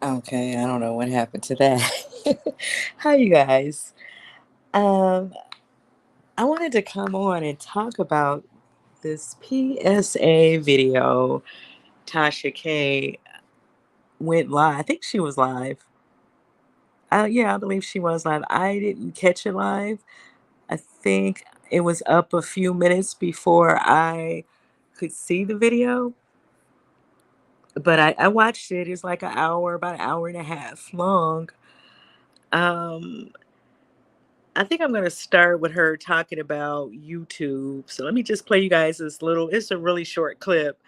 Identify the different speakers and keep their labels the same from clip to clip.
Speaker 1: Okay, I don't know what happened to that. Hi, you guys. Um, I wanted to come on and talk about this PSA video. Tasha K went live. I think she was live. Yeah, I believe she was live. I didn't catch it live. I think it was up a few minutes before I could see the video, but I watched it. It's like an hour, about an hour and a half long. Um, I think I'm going to start with her talking about YouTube. So let me just play you guys this little, it's a really short clip.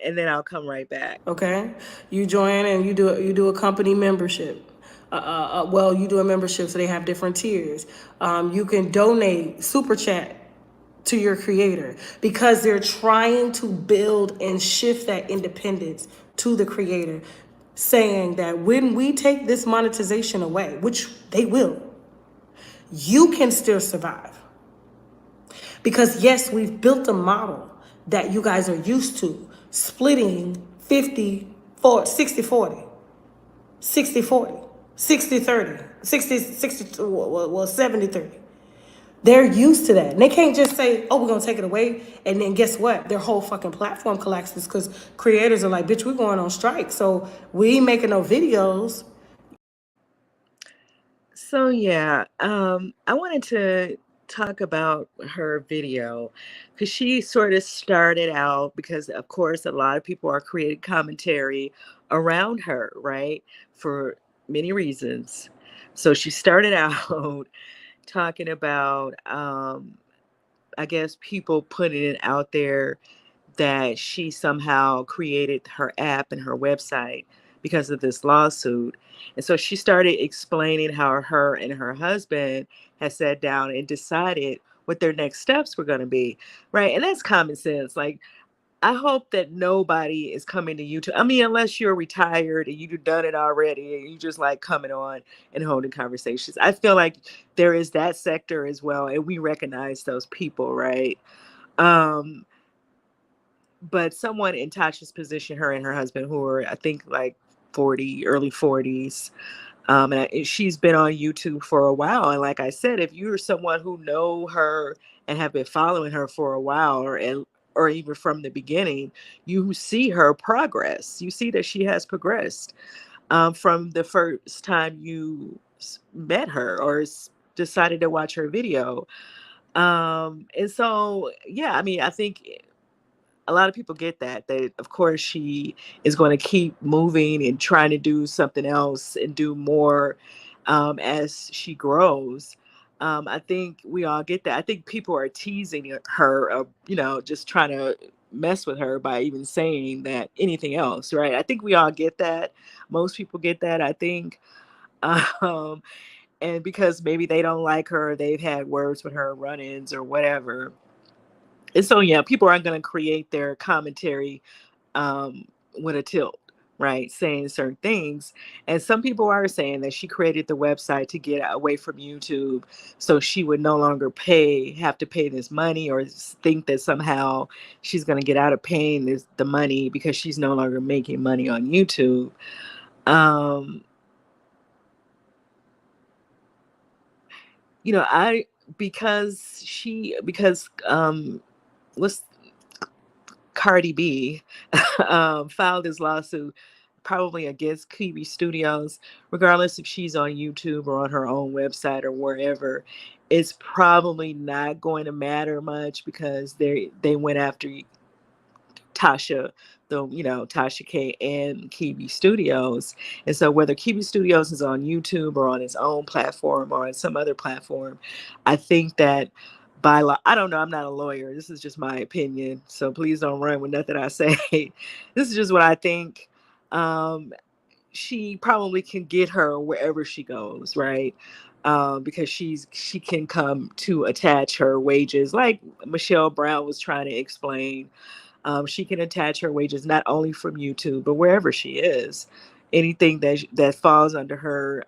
Speaker 1: And then I'll come right back.
Speaker 2: Okay, you join and you do a company membership. Well, you do a membership, so they have different tiers. You can donate super chat to your creator because they're trying to build and shift that independence to the creator, saying that when we take this monetization away, which they will, you can still survive. Because yes, we've built a model that you guys are used to, splitting 50, 40, 60, 40, 60, 40, 60, 30, 60, 60, well, 70, 30. They're used to that. And they can't just say, oh, we're going to take it away. And then guess what? Their whole fucking platform collapses because creators are like, bitch, we're going on strike. So we ain't making no videos.
Speaker 1: So yeah, I wanted to talk about her video because she sort of started out because of course a lot of people are creating commentary around her, right? For many reasons. So she started out talking about I guess people putting it out there that she somehow created her app and her website because of this lawsuit. And so she started explaining how her and her husband had sat down and decided what their next steps were going to be. Right. And that's common sense. Like, I hope that nobody is coming to YouTube. I mean, unless you're retired and you've done it already and you just like coming on and holding conversations. I feel like there is that sector as well. And we recognize those people, right? Um, but someone in Tasha's position, her and her husband, who are I think like 40, early 40s, she's been on YouTube for a while. And like I said, if you're someone who know her and have been following her for a while, or even from the beginning, you see her progress. You see that she has progressed from the first time you met her or decided to watch her video. And so, yeah, I mean, I think a lot of people get that of course she is going to keep moving and trying to do something else and do more as she grows. I think we all get that. I think people are teasing her, just trying to mess with her by even saying that anything else, right? I think we all get that. Most people get that, I think. um, and because maybe they don't like her, they've had words with her, run-ins or whatever. And so, yeah, people are going to create their commentary with a tilt, right? Saying certain things. And some people are saying that she created the website to get away from YouTube so she would no longer have to pay this money or think that somehow she's going to get out of paying the money because she's no longer making money on YouTube. Um, you know, I, because what's Cardi B filed this lawsuit probably against Kebe Studios, regardless if she's on YouTube or on her own website or wherever. It's probably not going to matter much because they went after Tasha, Tasha K and Kebe Studios. And so whether Kebe Studios is on YouTube or on its own platform or on some other platform, I think that by law, I don't know, I'm not a lawyer. This is just my opinion. So please don't run with nothing I say. This is just what I think. Um, she probably can get her wherever she goes, right? Because she can come to attach her wages, like Michelle Brown was trying to explain. She can attach her wages not only from YouTube, but wherever she is. Anything that falls under her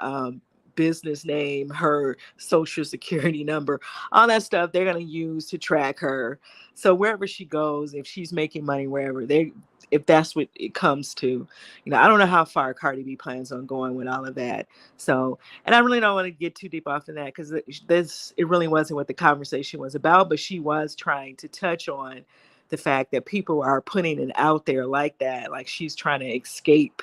Speaker 1: business name, her social security number, all that stuff they're going to use to track her. So wherever she goes, if she's making money wherever they, if that's what it comes to, I don't know how far Cardi B plans on going with all of that. So, and I really don't want to get too deep off in that because it really wasn't what the conversation was about, but she was trying to touch on the fact that people are putting it out there like that, like she's trying to escape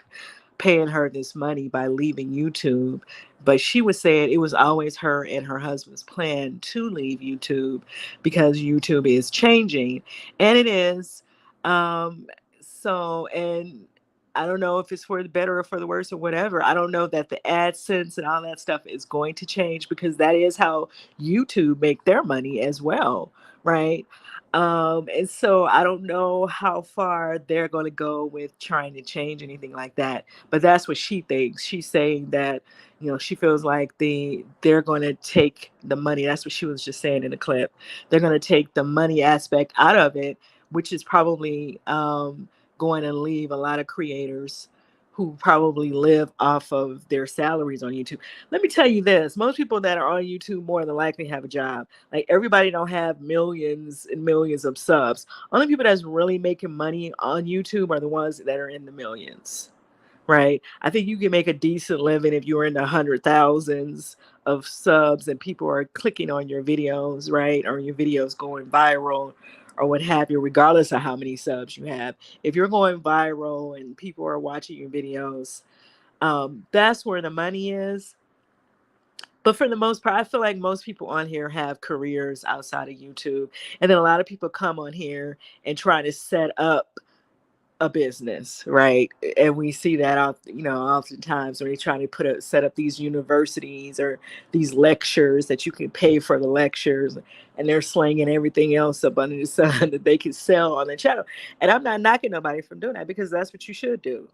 Speaker 1: paying her this money by leaving YouTube. But she was saying it was always her and her husband's plan to leave YouTube because YouTube is changing. And it is. And I don't know if it's for the better or for the worse or whatever. I don't know that the AdSense and all that stuff is going to change because that is how YouTube make their money as well, right? And so I don't know how far they're going to go with trying to change anything like that. But that's what she thinks. She's saying that, she feels like they're going to take the money. That's what she was just saying in the clip. They're going to take the money aspect out of it, which is probably going to leave a lot of creators who probably live off of their salaries on YouTube. Let me tell you this, most people that are on YouTube more than likely have a job. Like everybody don't have millions and millions of subs. Only people that's really making money on YouTube are the ones that are in the millions, right? I think you can make a decent living if you're in the hundred thousands of subs and people are clicking on your videos, right? Or your videos going viral or what have you, regardless of how many subs you have. If you're going viral and people are watching your videos, that's where the money is. But for the most part, I feel like most people on here have careers outside of YouTube. And then a lot of people come on here and try to set up a business, right? And we see that oftentimes when they try to set up these universities or these lectures that you can pay for the lectures, and they're slinging everything else up under the sun that they can sell on the channel. And I'm not knocking nobody from doing that because that's what you should do,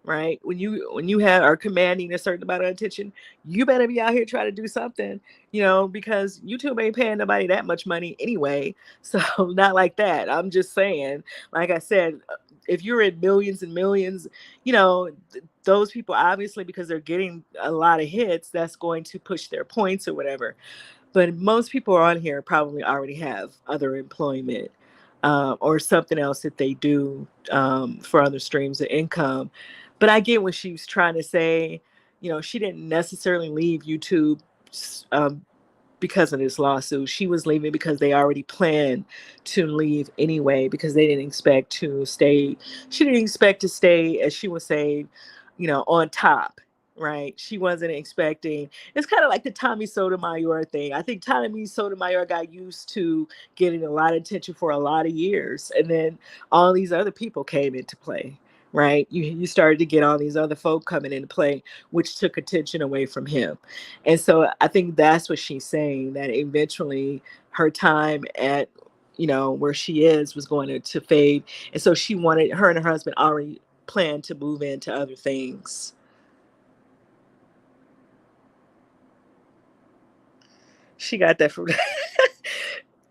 Speaker 1: right? When you are commanding a certain amount of attention, you better be out here trying to do something, because YouTube ain't paying nobody that much money anyway. So not like that. I'm just saying, like I said, if you're in millions and millions, those people obviously, because they're getting a lot of hits, that's going to push their points or whatever. But most people on here probably already have other employment, or something else that they do, for other streams of income. But I get what she was trying to say. She didn't necessarily leave YouTube, um, because of this lawsuit. She was leaving because they already planned to leave anyway because they didn't expect to stay. She didn't expect to stay, as she was saying, on top. Right. She wasn't expecting. It's kind of like the Tommy Sotomayor thing. I think Tommy Sotomayor got used to getting a lot of attention for a lot of years. And then all these other people came into play. Right. You started to get all these other folk coming into play, which took attention away from him. And so I think that's what she's saying, that eventually her time at, where she is was going to fade. And so her and her husband already planned to move into other things. She got that from,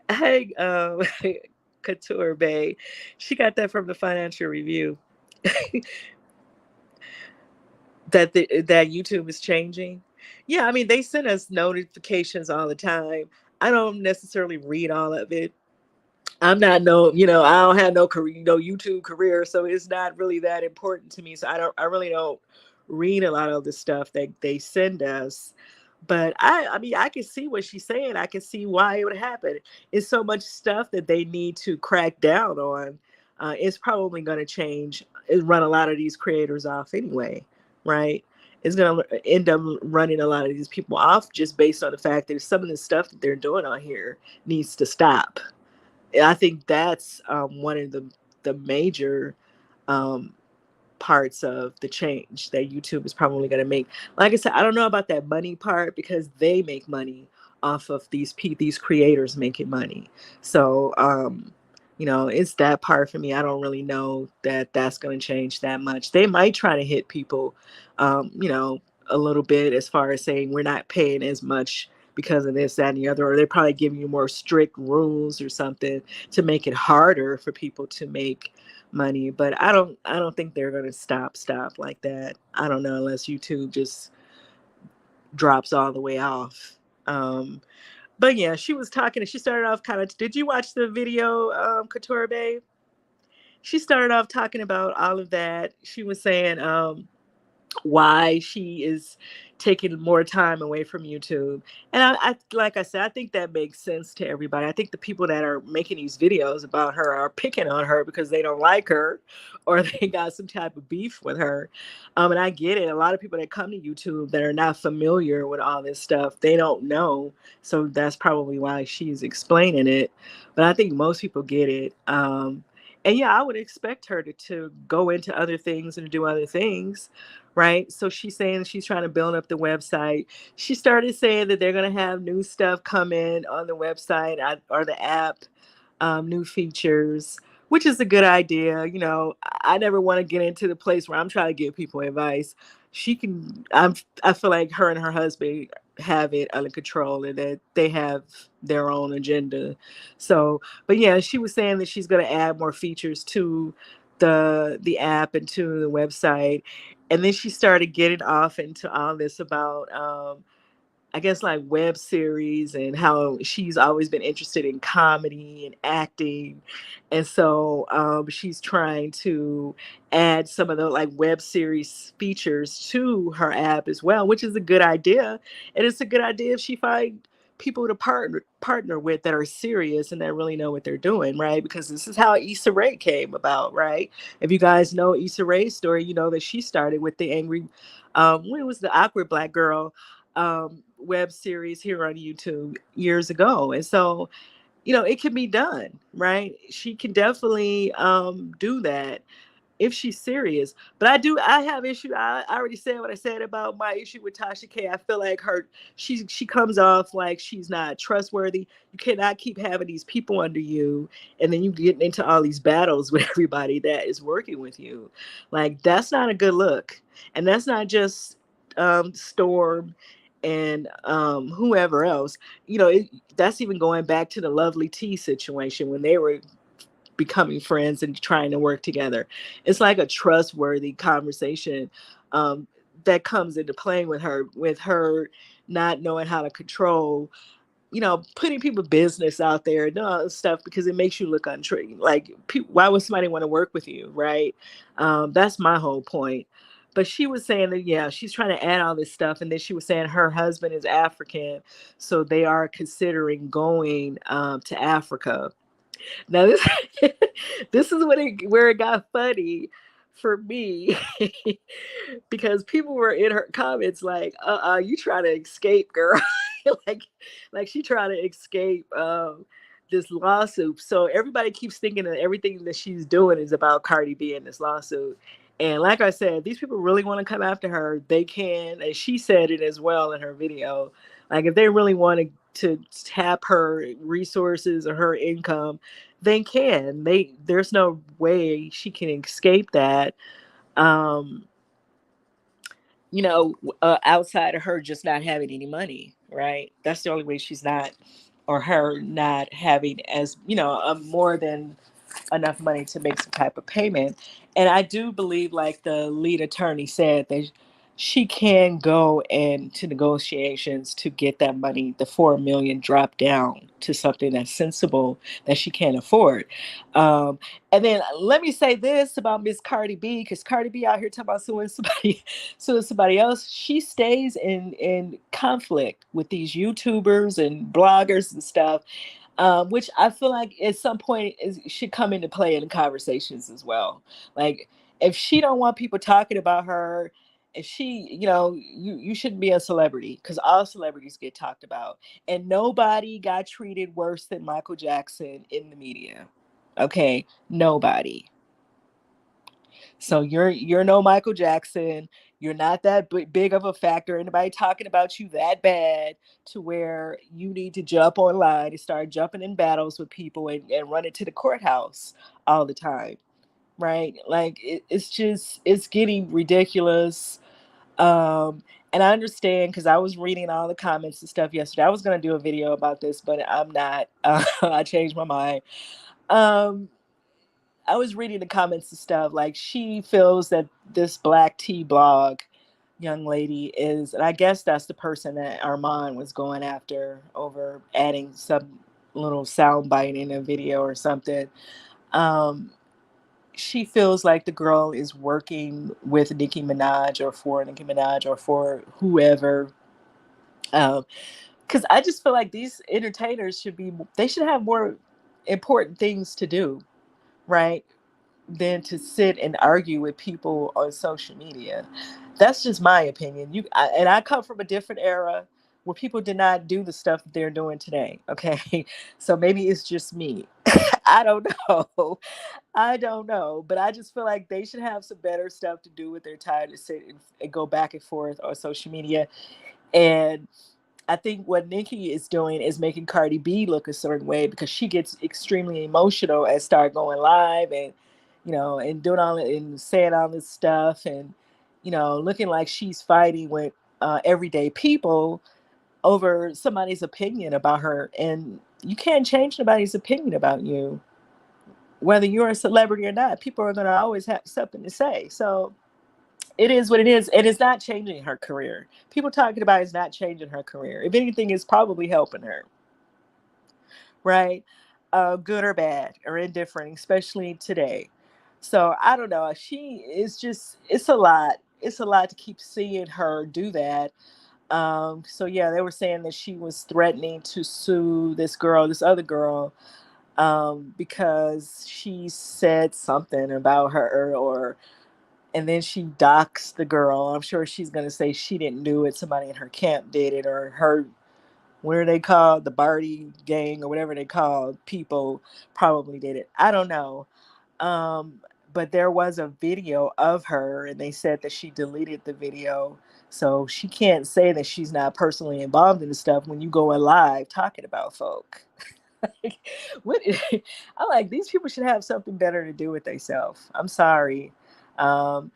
Speaker 1: hey, Couture Bay. She got that from the Financial Review. That YouTube is changing. Yeah, I mean, they send us notifications all the time. I don't necessarily read all of it. I'm not I don't have no career, no YouTube career, so it's not really that important to me. So I really don't read a lot of the stuff that they send us. But I mean, I can see what she's saying. I can see why it would happen. It's so much stuff that they need to crack down on. It's probably going to change, run a lot of these creators off anyway, right? It's going to end up running a lot of these people off just based on the fact that some of the stuff that they're doing on here needs to stop. I think that's, one of the major, um, parts of the change that YouTube is probably going to make. Like I said, I don't know about that money part because they make money off of these creators making money. So, it's that part for me. I don't really know that that's going to change that much. They might try to hit people, um, you know, a little bit as far as saying we're not paying as much because of this, that, and the other, or they're probably giving you more strict rules or something to make it harder for people to make money. But I don't think they're going to stop like that. I don't know, unless YouTube just drops all the way off. Um, but yeah, she was talking. She started off kind of. Did you watch the video, Couture Bay? She started off talking about all of that. She was saying, why she is taking more time away from YouTube. And I like I said, I think that makes sense to everybody. I think the people that are making these videos about her are picking on her because they don't like her or they got some type of beef with her. And I get it. A lot of people that come to YouTube that are not familiar with all this stuff, they don't know. So that's probably why she's explaining it. But I think most people get it. And yeah, I would expect her to go into other things and do other things, right? So she's saying she's trying to build up the website. She started saying that they're going to have new stuff come in on the website or the app, new features, which is a good idea. You know, I never want to get into the place where I'm trying to give people advice. She can, I feel like her and her husband have it under control and that they have their own agenda. So, but yeah, she was saying that she's going to add more features to the app and to the website. And then she started getting off into all this about I guess like web series and how she's always been interested in comedy and acting. And so she's trying to add some of the like web series features to her app as well, which is a good idea. And it's a good idea if she find people to partner with that are serious and that really know what they're doing, right? Because this is how Issa Rae came about, right? If you guys know Issa Rae's story, you know that she started with the angry when it was the awkward black girl web series here on YouTube years ago. And so, you know, it can be done, right? She can definitely do that if she's serious. But I have issue. I already said what I said about my issue with Tasha K. I feel like she comes off like she's not trustworthy. You cannot keep having these people under you and then you get into all these battles with everybody that is working with you. Like that's not a good look. And that's not just Storm and whoever else. You know, that's even going back to the Lovely T situation when they were becoming friends and trying to work together. It's like a trustworthy conversation that comes into playing with her not knowing how to control, you know, putting people business out there and all this stuff because it makes you look untrue. Like, why would somebody want to work with you, right? That's my whole point. But she was saying that, yeah, she's trying to add all this stuff. And then she was saying her husband is African. So they are considering going to Africa. Now this this is where it got funny for me because people were in her comments like, you trying to escape, girl. like like she trying to escape this lawsuit. So everybody keeps thinking that everything that she's doing is about Cardi B and this lawsuit. And like I said, these people really want to come after her. They can, and she said it as well in her video. Like if they really want to tap her resources or her income, they can. There's no way she can escape that. Um, you know, outside of her just not having any money, right? That's the only way she's not, or her not having as, you know, more than enough money to make some type of payment. And I do believe, like the lead attorney said, that she can go into negotiations to get that money, the 4 million, dropped down to something that's sensible that she can afford. Um, and then let me say this about Miss Cardi B, because Cardi B out here talking about suing somebody else. She stays in conflict with these YouTubers and bloggers and stuff, which I feel like at some point should come into play in the conversations as well. Like if she don't want people talking about her, if she, you know, you shouldn't be a celebrity because all celebrities get talked about, and nobody got treated worse than Michael Jackson in the media. Okay, nobody. So you're no Michael Jackson. You're not that big of a factor. Anybody talking about you that bad to where you need to jump online and start jumping in battles with people and run into the courthouse all the time, right? Like it's getting ridiculous. And I understand because I was reading all the comments and stuff yesterday. I was gonna do a video about this, but I'm not. I changed my mind. Um, I was reading the comments and stuff. Like she feels that this Black Tea blog young lady is, and I guess that's the person that Armand was going after over adding some little sound bite in a video or something. Um, she feels like the girl is working with Nicki Minaj or for Nicki Minaj or for whoever. Because I just feel like these entertainers they should have more important things to do, right? Than to sit and argue with people on social media. That's just my opinion. And I come from a different era where people did not do the stuff that they're doing today. Okay, so maybe it's just me. I don't know. I don't know, but I just feel like they should have some better stuff to do with their time to sit and go back and forth on social media. And I think what Nicki is doing is making Cardi B look a certain way because she gets extremely emotional and start going live and and doing all and saying all this stuff and looking like she's fighting with everyday people over somebody's opinion about her, and you can't change nobody's opinion about you, whether you're a celebrity or not. People are going to always have something to say. So it is what it is. It is not changing her career. People talking about it's not changing her career. If anything, it's probably helping her, right? Good or bad or indifferent, especially today. So I don't know. She is just, it's a lot. It's a lot to keep seeing her do that. So yeah, they were saying that she was threatening to sue this other girl, because she said something about her, or and then she docks the girl. I'm sure she's gonna say she didn't do it. Somebody in her camp did it, or her, what are they called? The Barty gang or whatever they call people probably did it. I don't know. Um, but there was a video of her, and they said that she deleted the video. So she can't say that she's not personally involved in the stuff when you go in live talking about folk. Like, what? I like these people should have something better to do with themselves. I'm sorry. Um,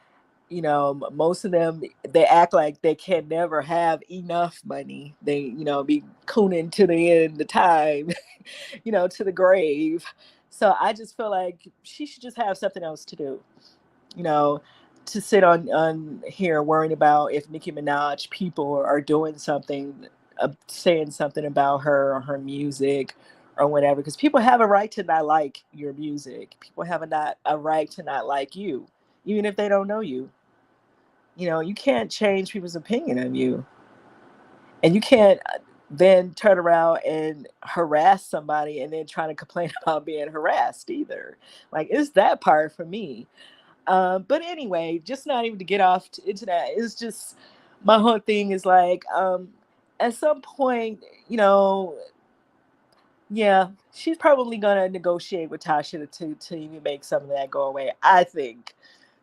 Speaker 1: most of them, they act like they can never have enough money. They, be cooning to the end of time, to the grave. So I just feel like she should just have something else to do, you know, to sit on here worrying about if Nicki Minaj people are doing something, saying something about her or her music or whatever. Because people have a right to not like your music. People have a right to not like you, even if they don't know you. You can't change people's opinion of you, and you can't then turn around and harass somebody and then try to complain about being harassed either. Like, it's that part for me. But anyway, just not even to get off into that. It's just my whole thing is like, at some point, yeah, she's probably gonna negotiate with Tasha to even make some of that go away. I think,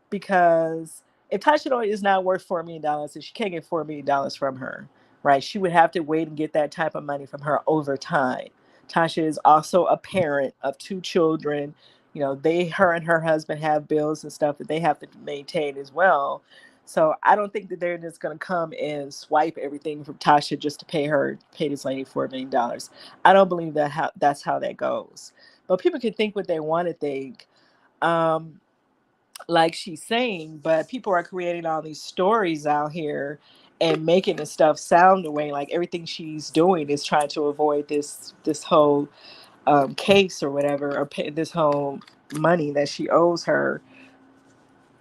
Speaker 1: because if Tasha is not worth $4 million, and she can't get $4 million from her, right? She would have to wait and get that type of money from her over time. Tasha is also a parent of two children. Her and her husband have bills and stuff that they have to maintain as well. So I don't think that they're just going to come and swipe everything from Tasha just to pay this lady $4 million. I don't believe that's how that goes. But people can think what they want to think. Um, like she's saying, but people are creating all these stories out here and making the stuff sound away like everything she's doing is trying to avoid this whole case or whatever, or this whole money that she owes her.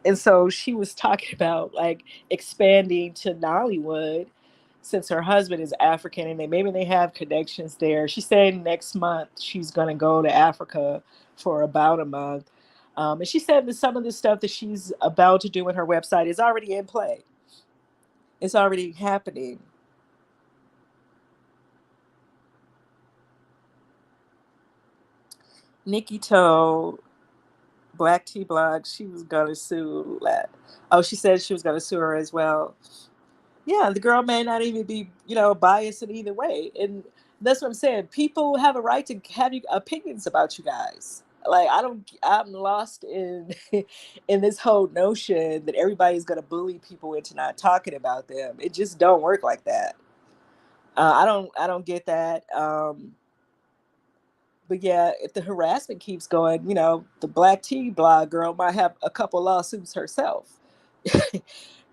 Speaker 1: And so she was talking about like expanding to Nollywood, since her husband is African and maybe they have connections there. She said next month she's going to go to Africa for about a month. And she said that some of the stuff that she's about to do in her website is already in play. It's already happening. Nikki told Black T Blog she was going to sue. Oh, she said she was going to sue her as well. Yeah, the girl may not even be, biased in either way. And that's what I'm saying. People have a right to have opinions about you guys. Like, I'm lost in in this whole notion that everybody's gonna bully people into not talking about them. It just don't work like that. I don't get that. But yeah, if the harassment keeps going, the Black Tea blog girl might have a couple lawsuits herself.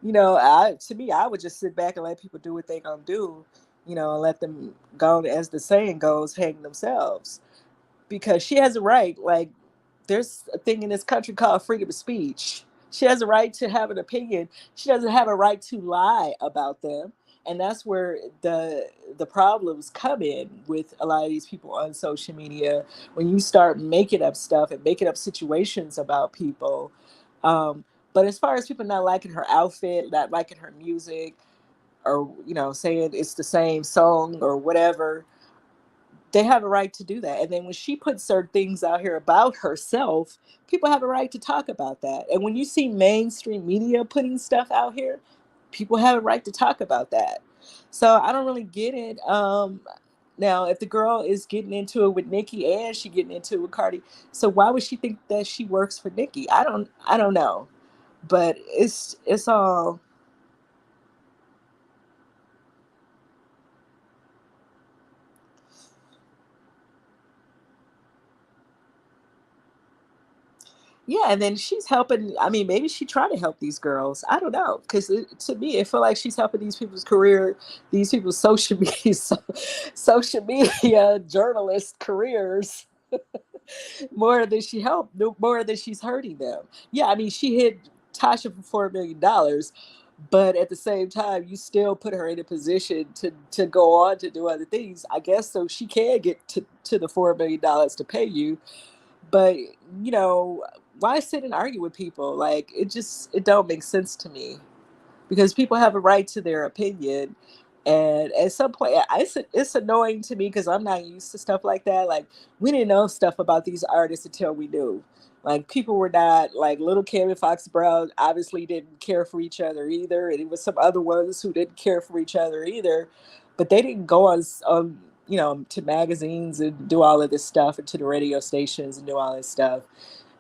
Speaker 1: I to me, I would just sit back and let people do what they gonna do, and let them go, as the saying goes, hang themselves. Because she has a right. Like, there's a thing in this country called freedom of speech. She has a right to have an opinion. She doesn't have a right to lie about them. And that's where the problems come in with a lot of these people on social media. When you start making up stuff and making up situations about people. But as far as people not liking her outfit, not liking her music, or saying it's the same song or whatever, they have a right to do that. And then when she puts certain things out here about herself, people have a right to talk about that. And when you see mainstream media putting stuff out here, people have a right to talk about that. So I don't really get it. Now, if the girl is getting into it with Nicki and she getting into it with Cardi, so why would she think that she works for Nicki? I don't know. But it's all. Yeah, and then she's helping. I mean, maybe she trying to help these girls. I don't know, because to me, it feel like she's helping these people's career, these people's social media, social media journalist careers more than she helped, more than she's hurting them. Yeah, I mean, she hit Tasha for $4 million, but at the same time, you still put her in a position to go on to do other things. I guess so she can get to the $4 million to pay you, but you know why sit and argue with people? Like, it don't make sense to me, because people have a right to their opinion. And at some point, it's annoying to me because I'm not used to stuff like that. Like, we didn't know stuff about these artists until we knew. Like, people were not like Little Kim and Fox Brown obviously didn't care for each other either, and it was some other ones who didn't care for each other either. But they didn't go on to magazines and do all of this stuff, and to the radio stations and do all this stuff.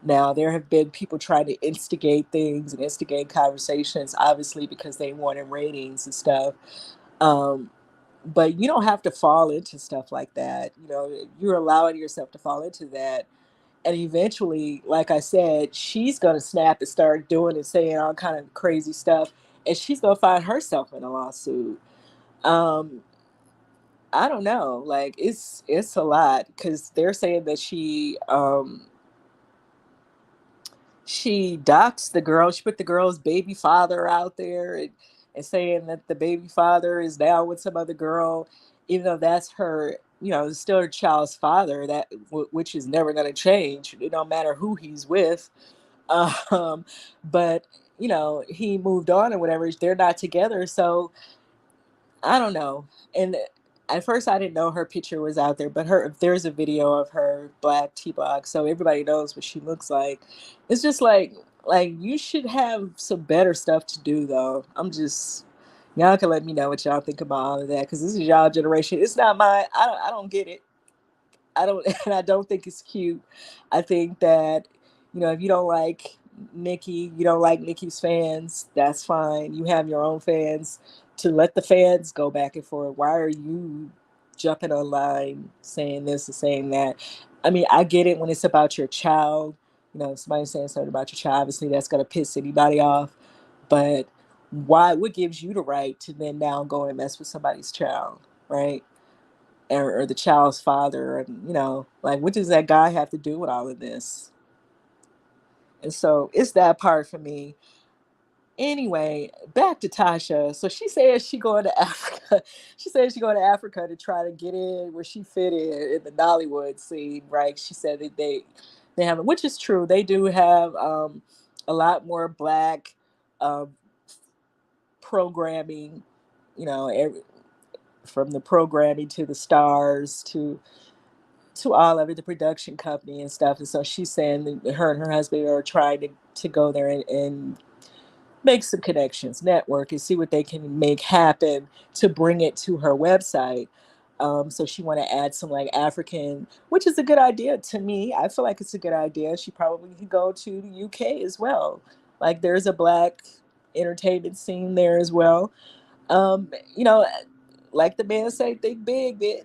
Speaker 1: Now, there have been people trying to instigate things and instigate conversations, obviously, because they wanted ratings and stuff. Um, but you don't have to fall into stuff like that. You're allowing yourself to fall into that. And eventually, like I said, she's going to snap and start doing and saying all kind of crazy stuff. And she's going to find herself in a lawsuit. Um, I don't know. Like, it's a lot, because they're saying that she doxed the girl. She put the girl's baby father out there, and saying that the baby father is now with some other girl, even though that's her, still her child's father, which is never going to change. It don't matter who he's with. Um, but, he moved on or whatever. They're not together. So I don't know. And at first, I didn't know her picture was out there, but there's a video of her black T-box, so everybody knows what she looks like. It's just like you should have some better stuff to do, though. Y'all can let me know what y'all think about all of that, because this is y'all generation. It's not mine. I don't get it. I don't, and I don't think it's cute. I think that, if you don't like Nikki, you don't like Nikki's fans, that's fine. You have your own fans, to let the fans go back and forth. Why are you jumping online saying this and saying that? I mean, I get it when it's about your child. Somebody saying something about your child, obviously that's going to piss anybody off. But what gives you the right to then now go and mess with somebody's child, right? Or the child's father, and like, what does that guy have to do with all of this? And so it's that part for me. Anyway, back to Tasha. So she says she going to Africa. She says she going to Africa to try to get in where she fit in the Nollywood scene, right? She said that they have, which is true, they do have a lot more black um, programming, every, from the programming to the stars to all of it, the production company and stuff. And so she's saying that her and her husband are trying to go there and make some connections, network, and see what they can make happen to bring it to her website. So she want to add some like African, which is a good idea to me. I feel like it's a good idea. She probably could go to the UK as well. Like, there's a black entertainment scene there as well. Um, you know, like the man say, think big, bitch.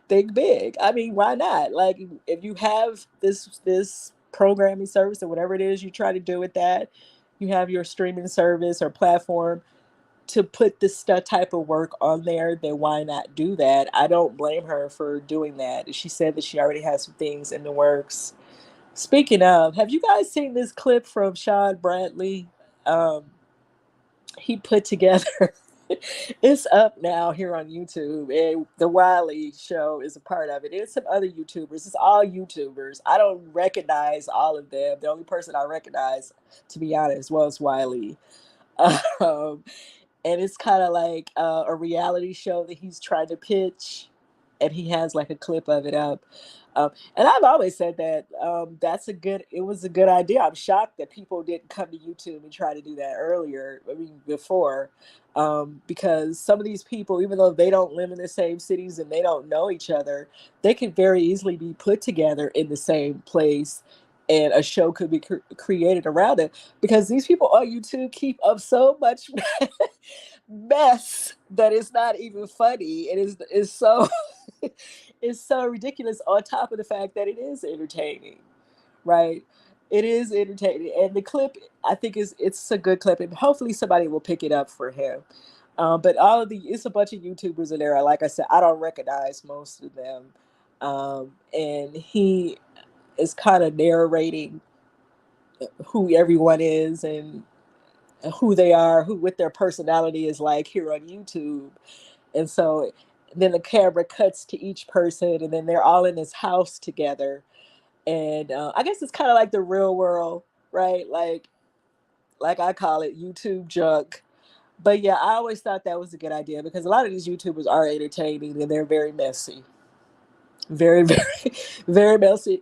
Speaker 1: Think big. I mean, why not? Like, if you have this programming service or whatever it is you try to do with that, you have your streaming service or platform to put this stuff type of work on there, then why not do that? I don't blame her for doing that. She said that she already has some things in the works. Speaking of, have you guys seen this clip from Sean Bradley? Um, he put together. It's up now here on YouTube, and the Wiley Show is a part of it. It's some other YouTubers. It's all YouTubers. I don't recognize all of them. The only person I recognize, to be honest, was Wiley. Um, and it's kind of like a reality show that he's trying to pitch, and he has like a clip of it up. And I've always said that that's a good. It was a good idea. I'm shocked that people didn't come to YouTube and try to do that earlier. I mean, before, because some of these people, even though they don't live in the same cities and they don't know each other, they could very easily be put together in the same place, and a show could be created around it. Because these people on YouTube keep up so much mess that it's not even funny. It is so it's so ridiculous. On top of the fact that it is entertaining, right? It is entertaining, and the clip I think it's a good clip, and hopefully somebody will pick it up for him. But all of the it's a bunch of YouTubers in there. Like I said, I don't recognize most of them, and he is kind of narrating who everyone is and who they are, who what their personality is like here on YouTube. And so then the camera cuts to each person, and then they're all in this house together. And I guess it's kind of like the real world, right? Like I call it YouTube junk. But yeah, I always thought that was a good idea because a lot of these YouTubers are entertaining and they're very messy, very, very,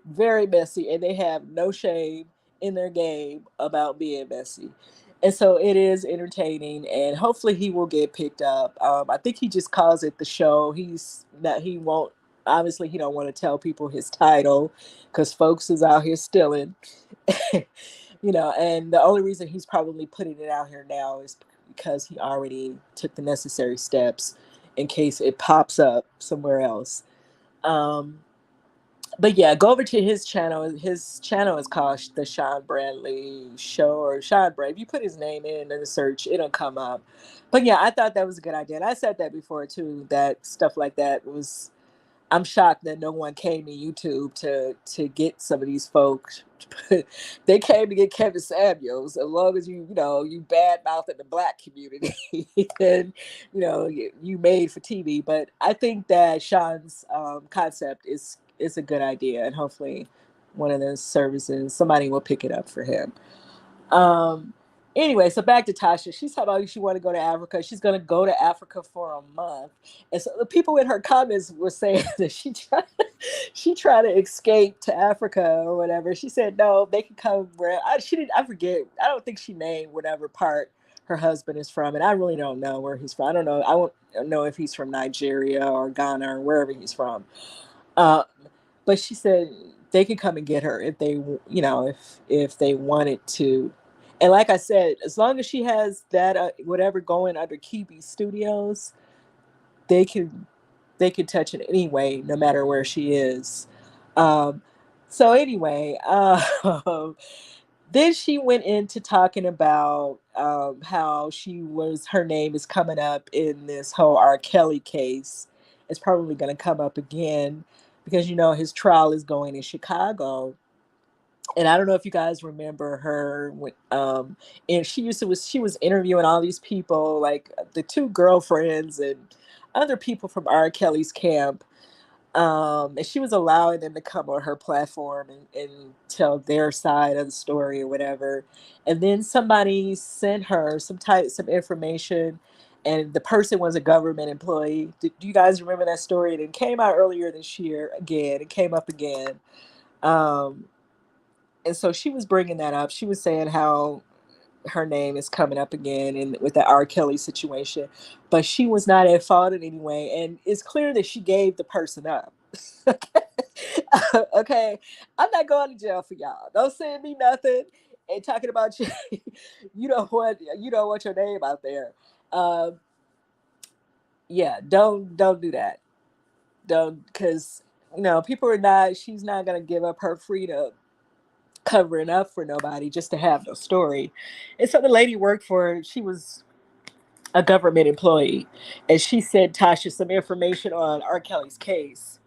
Speaker 1: very messy, and they have no shame in their game about being messy. And so it is entertaining, and hopefully he will get picked up. I think he just calls it the show. He's not. He won't. Obviously, he don't want to tell people his title because folks is out here stealing. And the only reason he's probably putting it out here now is because he already took the necessary steps in case it pops up somewhere else. Um, but yeah, go over to his channel. His channel is called the Sean Bradley Show or Sean Brad. If you put his name in the search, it'll come up. But yeah, I thought that was a good idea. And I said that before too, that stuff like that was I'm shocked that no one came to YouTube to get some of these folks. They came to get Kevin Samuels. As long as you bad mouth in the black community, then you made for TV. But I think that Sean's concept is a good idea, and hopefully one of those services somebody will pick it up for him. Um, anyway, so back to Tasha. She's talking about she want to go to Africa. She's going to go to Africa for a month, and so the people in her comments were saying that she tried to escape to Africa or whatever. She said no, they can come where she didn't. I forget. I don't think she named whatever part her husband is from, and I really don't know where he's from. I don't know. I won't know if he's from Nigeria or Ghana or wherever he's from. Uh, but she said they could come and get her if they, if they wanted to. And like I said, as long as she has that whatever going under Kebe Studios, they can they can touch it anyway, no matter where she is. Um, so anyway, then she went into talking about how her name is coming up in this whole R. Kelly case. It's probably going to come up again because his trial is going in Chicago. And I don't know if you guys remember her and she was interviewing all these people, like the two girlfriends and other people from R. Kelly's camp, and she was allowing them to come on her platform and tell their side of the story or whatever. And then somebody sent her some information, and the person was a government employee. Do you guys remember that story? And it came out earlier this year again. It came up again. Um, and so she was bringing that up. She was saying how her name is coming up again and with the R. Kelly situation, but she was not at fault in any way, and it's clear that she gave the person up. Okay, I'm not going to jail for y'all. Don't send me nothing and talking about you. You don't want your name out there. Um, yeah, don't do that. Don't because people are not. She's not gonna give up her freedom covering up for nobody just to have no story. And so the lady worked for, she was a government employee, and she sent Tasha some information on R. Kelly's case.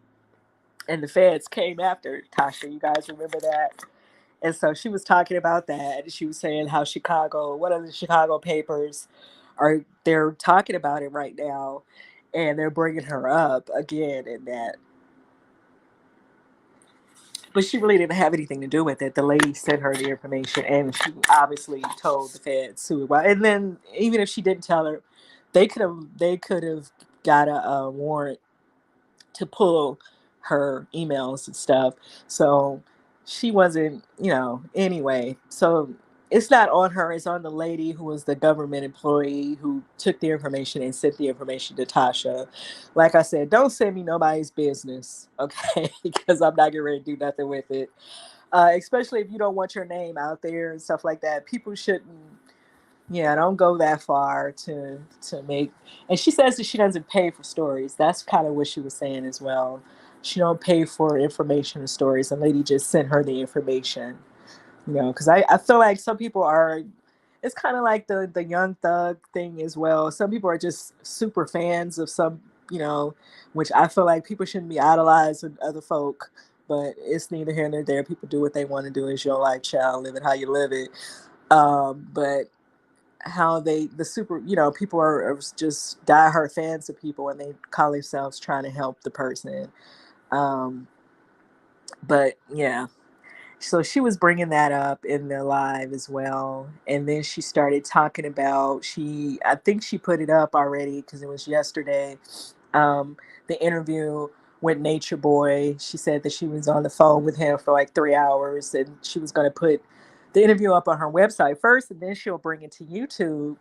Speaker 1: And the feds came after Tasha. You guys remember that? And so she was talking about that. She was saying how Chicago, one of the Chicago papers, they're talking about it right now, and they're bringing her up again in that. But she really didn't have anything to do with it. The lady sent her the information, and she obviously told the feds who it was. And then even if she didn't tell her, they could have got a warrant to pull her emails and stuff. So she wasn't, anyway. So it's not on her, it's on the lady who was the government employee who took the information and sent the information to Tasha. Like I said, don't send me nobody's business, okay? Because I'm not getting ready to do nothing with it. Especially if you don't want your name out there and stuff like that. People shouldn't, yeah, don't go that far to make. And she says that she doesn't pay for stories. That's kind of what she was saying as well. She don't pay for information or stories. The lady just sent her the information, because I feel like some people are. It's kind of like the young thug thing as well. Some people are just super fans of some, which I feel like people shouldn't be idolizing other folk. But it's neither here nor there. People do what they want to do. It's your life, child. Live it how you live it. But how the super, people are just diehard fans of people, and they call themselves trying to help the person. um but yeah, so she was bringing that up in the live as well, and then she started talking about, I think she put it up already because it was yesterday, um the interview with Nature Boy. She said that she was on the phone with him for like 3 hours, and she was going to put the interview up on her website first, and then she'll bring it to YouTube.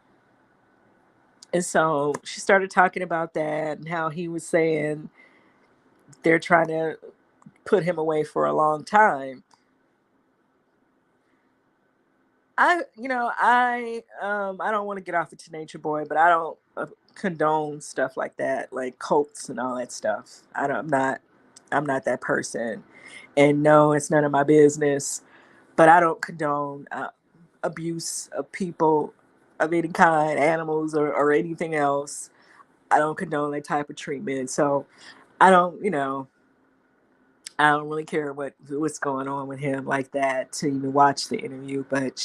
Speaker 1: And so she started talking about that and how he was saying they're trying to put him away for a long time. I don't want to get off of Teenager Boy, but I don't condone stuff like that, like cults and all that stuff. I'm not that person. And no, it's none of my business, but I don't condone abuse of people of any kind, animals or anything else. I don't condone that type of treatment. So I don't, I don't really care what's going on with him like that to even watch the interview. But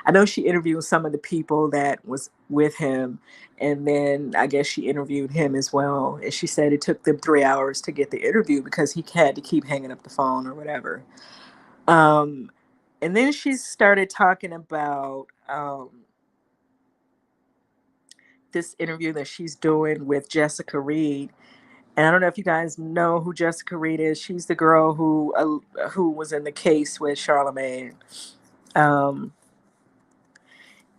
Speaker 1: I know she interviewed some of the people that was with him, and then I guess she interviewed him as well. And she said it took them 3 hours to get the interview because he had to keep hanging up the phone or whatever. Um, and then she started talking about this interview that she's doing with Jessica Reid. And I don't know if you guys know who Jessica Reid is. She's the girl who was in the case with Charlemagne. Um,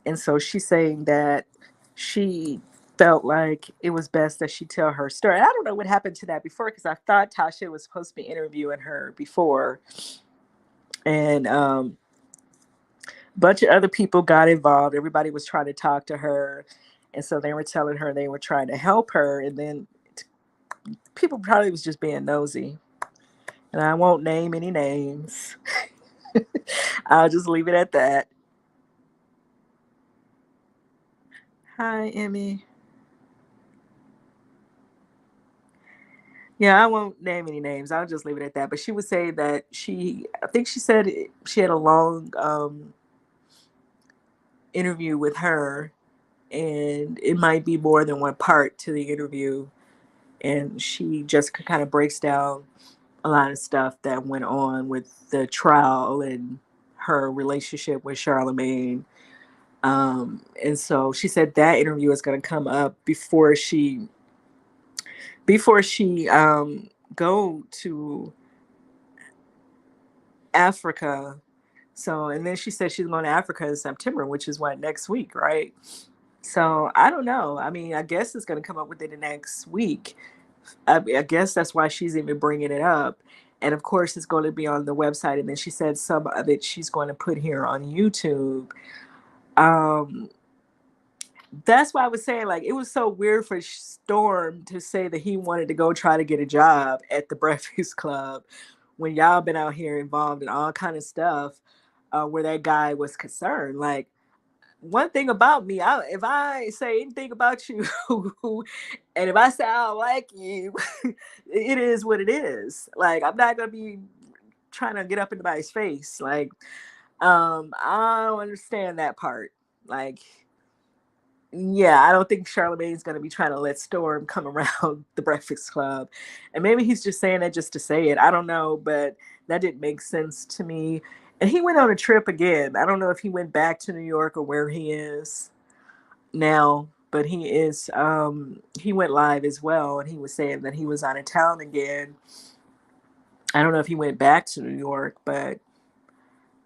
Speaker 1: and so she's saying that she felt like it was best that she tell her story. I don't know what happened to that before, because I thought Tasha was supposed to be interviewing her before, and a bunch of other people got involved. Everybody was trying to talk to her, and so they were telling her they were trying to help her, and then people probably was just being nosy. And I won't name any names. I'll just leave it at that. Hi, Emmy. Yeah, I won't name any names. I'll just leave it at that. But she would say that I think she said she had a long interview with her, and it might be more than one part to the interview. And she just kind of breaks down a lot of stuff that went on with the trial and her relationship with Charlemagne. And so she said that interview is going to come up before she go to Africa. So, and then she said she's going to Africa in September, which is what, next week, right? So I don't know. I mean, I guess it's going to come up within the next week. I guess that's why she's even bringing it up. And of course, it's going to be on the website. And then she said some of it she's going to put here on YouTube. Um, that's why I was saying, like, it was so weird for Storm to say that he wanted to go try to get a job at the Breakfast Club when y'all been out here involved in all kind of stuff where that guy was concerned. Like, one thing about me, if I say anything about you, and if I say I don't like you, it is what it is. Like, I'm not gonna be trying to get up in anybody's face. Like, I don't understand that part. Like, yeah, I don't think Charlemagne's gonna be trying to let Storm come around the Breakfast Club, and maybe he's just saying that just to say it. I don't know, but that didn't make sense to me. And he went on a trip again. I don't know if he went back to New York or where he is now, but he went live as well, and he was saying that he was out of town again. I don't know if he went back to New York, but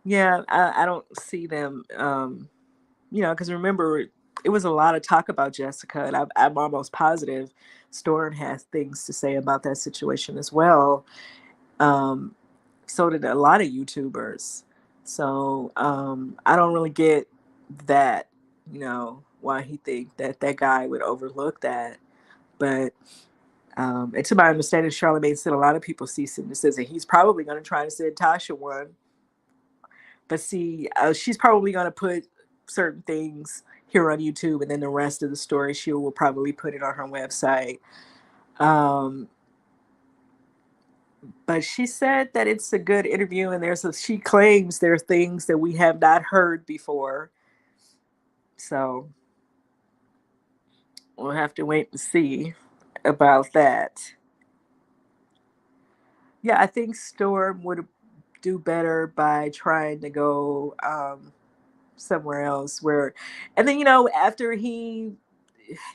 Speaker 1: yeah, I don't see them. Because remember, it was a lot of talk about Jessica, and I'm almost positive Storm has things to say about that situation as well. Um, so did a lot of YouTubers. So I don't really get that, why he think that that guy would overlook that. But and to my understanding, Charlamagne said a lot of people cease and desist, and he's probably going to try to send Tasha one. But see, she's probably going to put certain things here on YouTube, and then the rest of the story she will probably put it on her website. Um, but she said that it's a good interview, and she claims there are things that we have not heard before. So we'll have to wait and see about that. Yeah, I think Storm would do better by trying to go somewhere else where, and then after he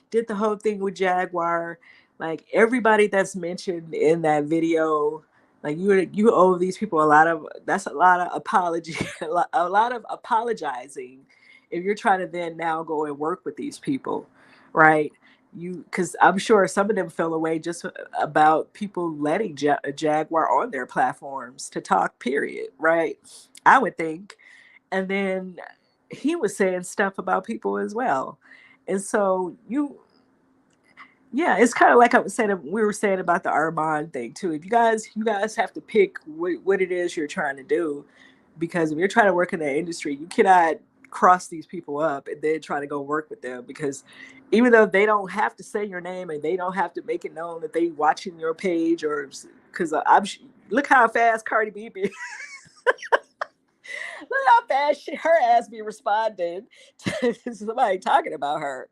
Speaker 1: did the whole thing with Jaguar, like everybody that's mentioned in that video, like you owe these people a lot of apology, a lot of apologizing if you're trying to then now go and work with these people, right? Because I'm sure some of them fell away just about people letting Jaguar on their platforms to talk, period, right? I would think. And then he was saying stuff about people as well. And so yeah, it's kind of like I was saying, we were saying about the Armand thing too. If you guys have to pick what it is you're trying to do, because if you're trying to work in the industry, you cannot cross these people up and then try to go work with them, because even though they don't have to say your name and they don't have to make it known that they watching your page, or because look how fast Cardi B be. Look how fast her ass be responding to somebody talking about her.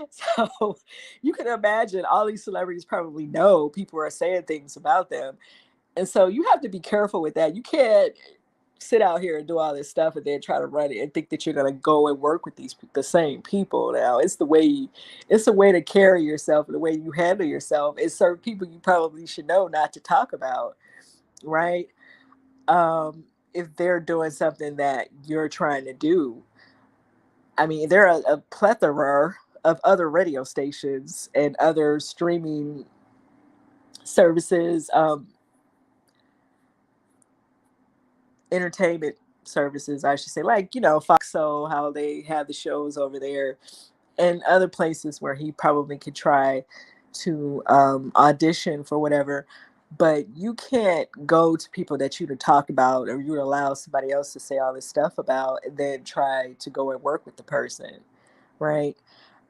Speaker 1: So you can imagine all these celebrities probably know people are saying things about them. And so you have to be careful with that. You can't sit out here and do all this stuff and then try to run it and think that you're going to go and work with the same people. Now it's the way to carry yourself and the way you handle yourself. It's certain people you probably should know not to talk about, right? If they're doing something that you're trying to do. I mean, there are a plethora of other radio stations and other streaming services, entertainment services, I should say, like, Foxo, how they have the shows over there, and other places where he probably could try to audition for whatever. But you can't go to people that you to talk about, or you would allow somebody else to say all this stuff about, and then try to go and work with the person, right?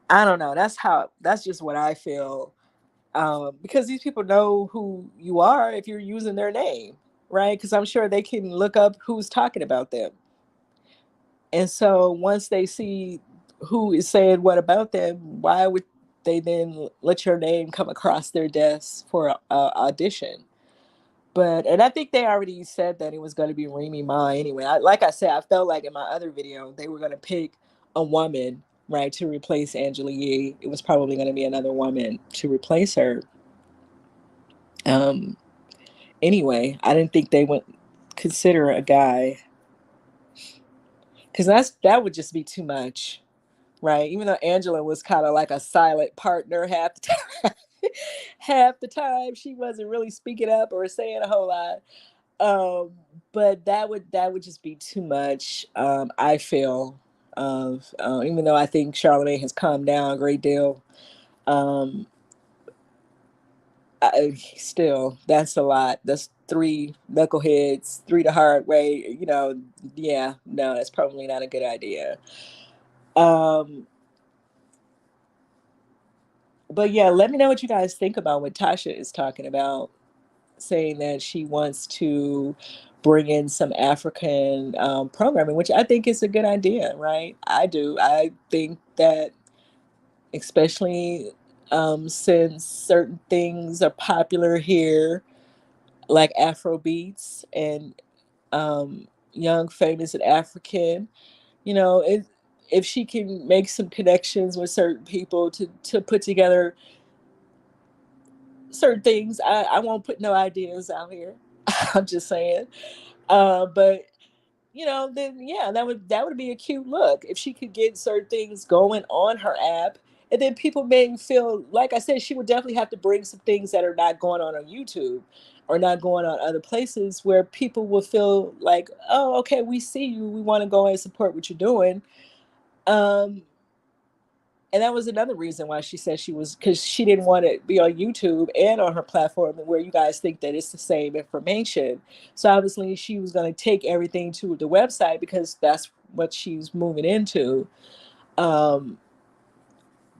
Speaker 1: I don't know. That's just what I feel. Because these people know who you are if you're using their name, right? Because I'm sure they can look up who's talking about them. And so once they see who is saying what about them, why would they then let your name come across their desk for an audition? And I think they already said that it was going to be Remy Ma anyway. Like I said, I felt like in my other video, they were going to pick a woman, right, to replace Angela Yee. It was probably going to be another woman to replace her. Um, anyway, I didn't think they would consider a guy, because that would just be too much, right? Even though Angela was kind of like a silent partner half the time, half the time she wasn't really speaking up or saying a whole lot. Um, but that would just be too much. I feel, even though I think Charlamagne has calmed down a great deal, um, still that's a lot. That's three knuckleheads, three the hard way, yeah, no, that's probably not a good idea. Um, but yeah, let me know what you guys think about what Tasha is talking about, saying that she wants to bring in some African programming, which I think is a good idea, right? I do. I think that, especially since certain things are popular here, like Afro beats and young, famous, and African, you know, it, if she can make some connections with certain people to put together certain things, I won't put no ideas out here. I'm just saying. But then yeah, that would be a cute look if she could get certain things going on her app, and then people may feel like I said, she would definitely have to bring some things that are not going on YouTube or not going on other places where people will feel like, oh, okay, we see you, we want to go and support what you're doing. Um, and that was another reason why she said she was, because she didn't want to be on YouTube and on her platform where you guys think that it's the same information. So obviously she was going to take everything to the website because that's what she's moving into, um,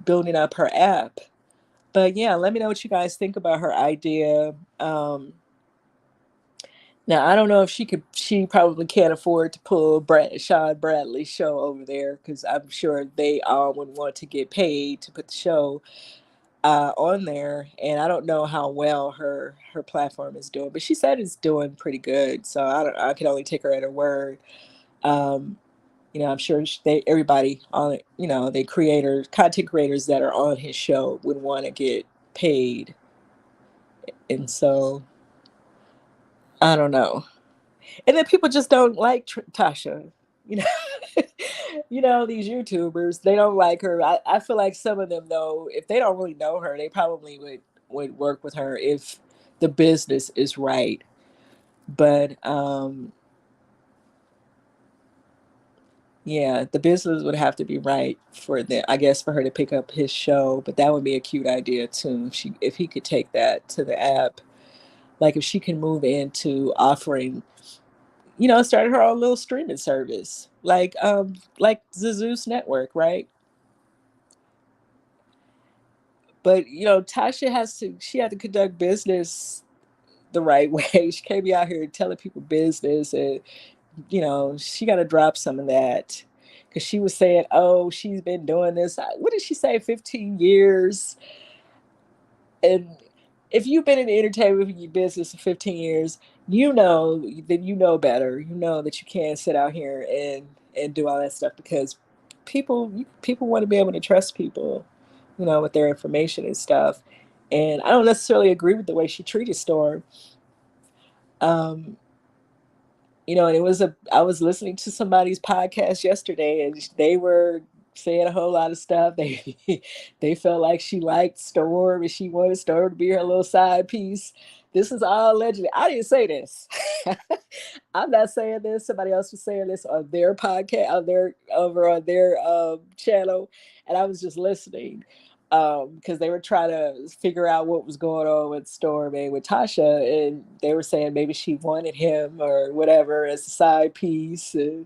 Speaker 1: building up her app. But yeah, let me know what you guys think about her idea. Now I don't know if she could. She probably can't afford to pull Sean Bradley's show over there because I'm sure they all would want to get paid to put the show on there, and I don't know how well her platform is doing, but she said it's doing pretty good. So I can only take her at her word. Um, I'm sure everybody on it, the creators, content creators that are on his show would want to get paid, and so I don't know. And then people just don't like Tasha. You know, these YouTubers, they don't like her. I feel like some of them, though, if they don't really know her, they probably would work with her if the business is right. But yeah, the business would have to be right for them, I guess, for her to pick up his show. But that would be a cute idea too. If he could take that to the app, like if she can move into offering, started her own little streaming service, like the Zeus Network, right? But Tasha she had to conduct business the right way. She can't be out here telling people business, and she got to drop some of that because she was saying, "Oh, she's been doing this. What did she say? 15 years." And if you've been in the entertainment business for 15 years, then you know better. You know that you can't sit out here and do all that stuff because people want to be able to trust people, with their information and stuff. And I don't necessarily agree with the way she treated Storm. Um, and I was listening to somebody's podcast yesterday, and they were saying a whole lot of stuff. They felt like she liked Storm and she wanted Storm to be her little side piece. This is all allegedly. I didn't say this. I'm not saying this. Somebody else was saying this on their podcast, over on their channel, and I was just listening because they were trying to figure out what was going on with Storm and with Tasha, and they were saying maybe she wanted him or whatever as a side piece. And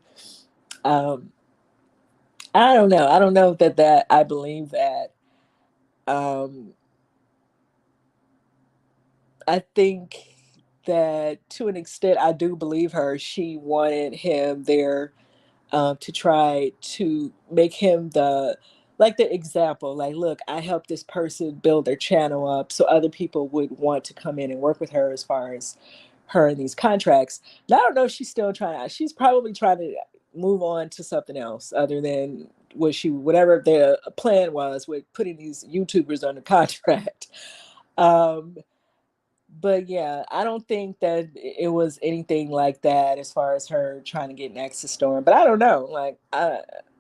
Speaker 1: um, I don't know. I don't know that I believe that. Um, I think that to an extent, I do believe her. She wanted him there to try to make him the example. Like, look, I helped this person build their channel up, so other people would want to come in and work with her as far as her in these contracts. Now, I don't know if she's still trying. She's probably trying to move on to something else other than whatever their plan was with putting these YouTubers under contract. Um, but yeah, I don't think that it was anything like that as far as her trying to get next to Storm. But I don't know,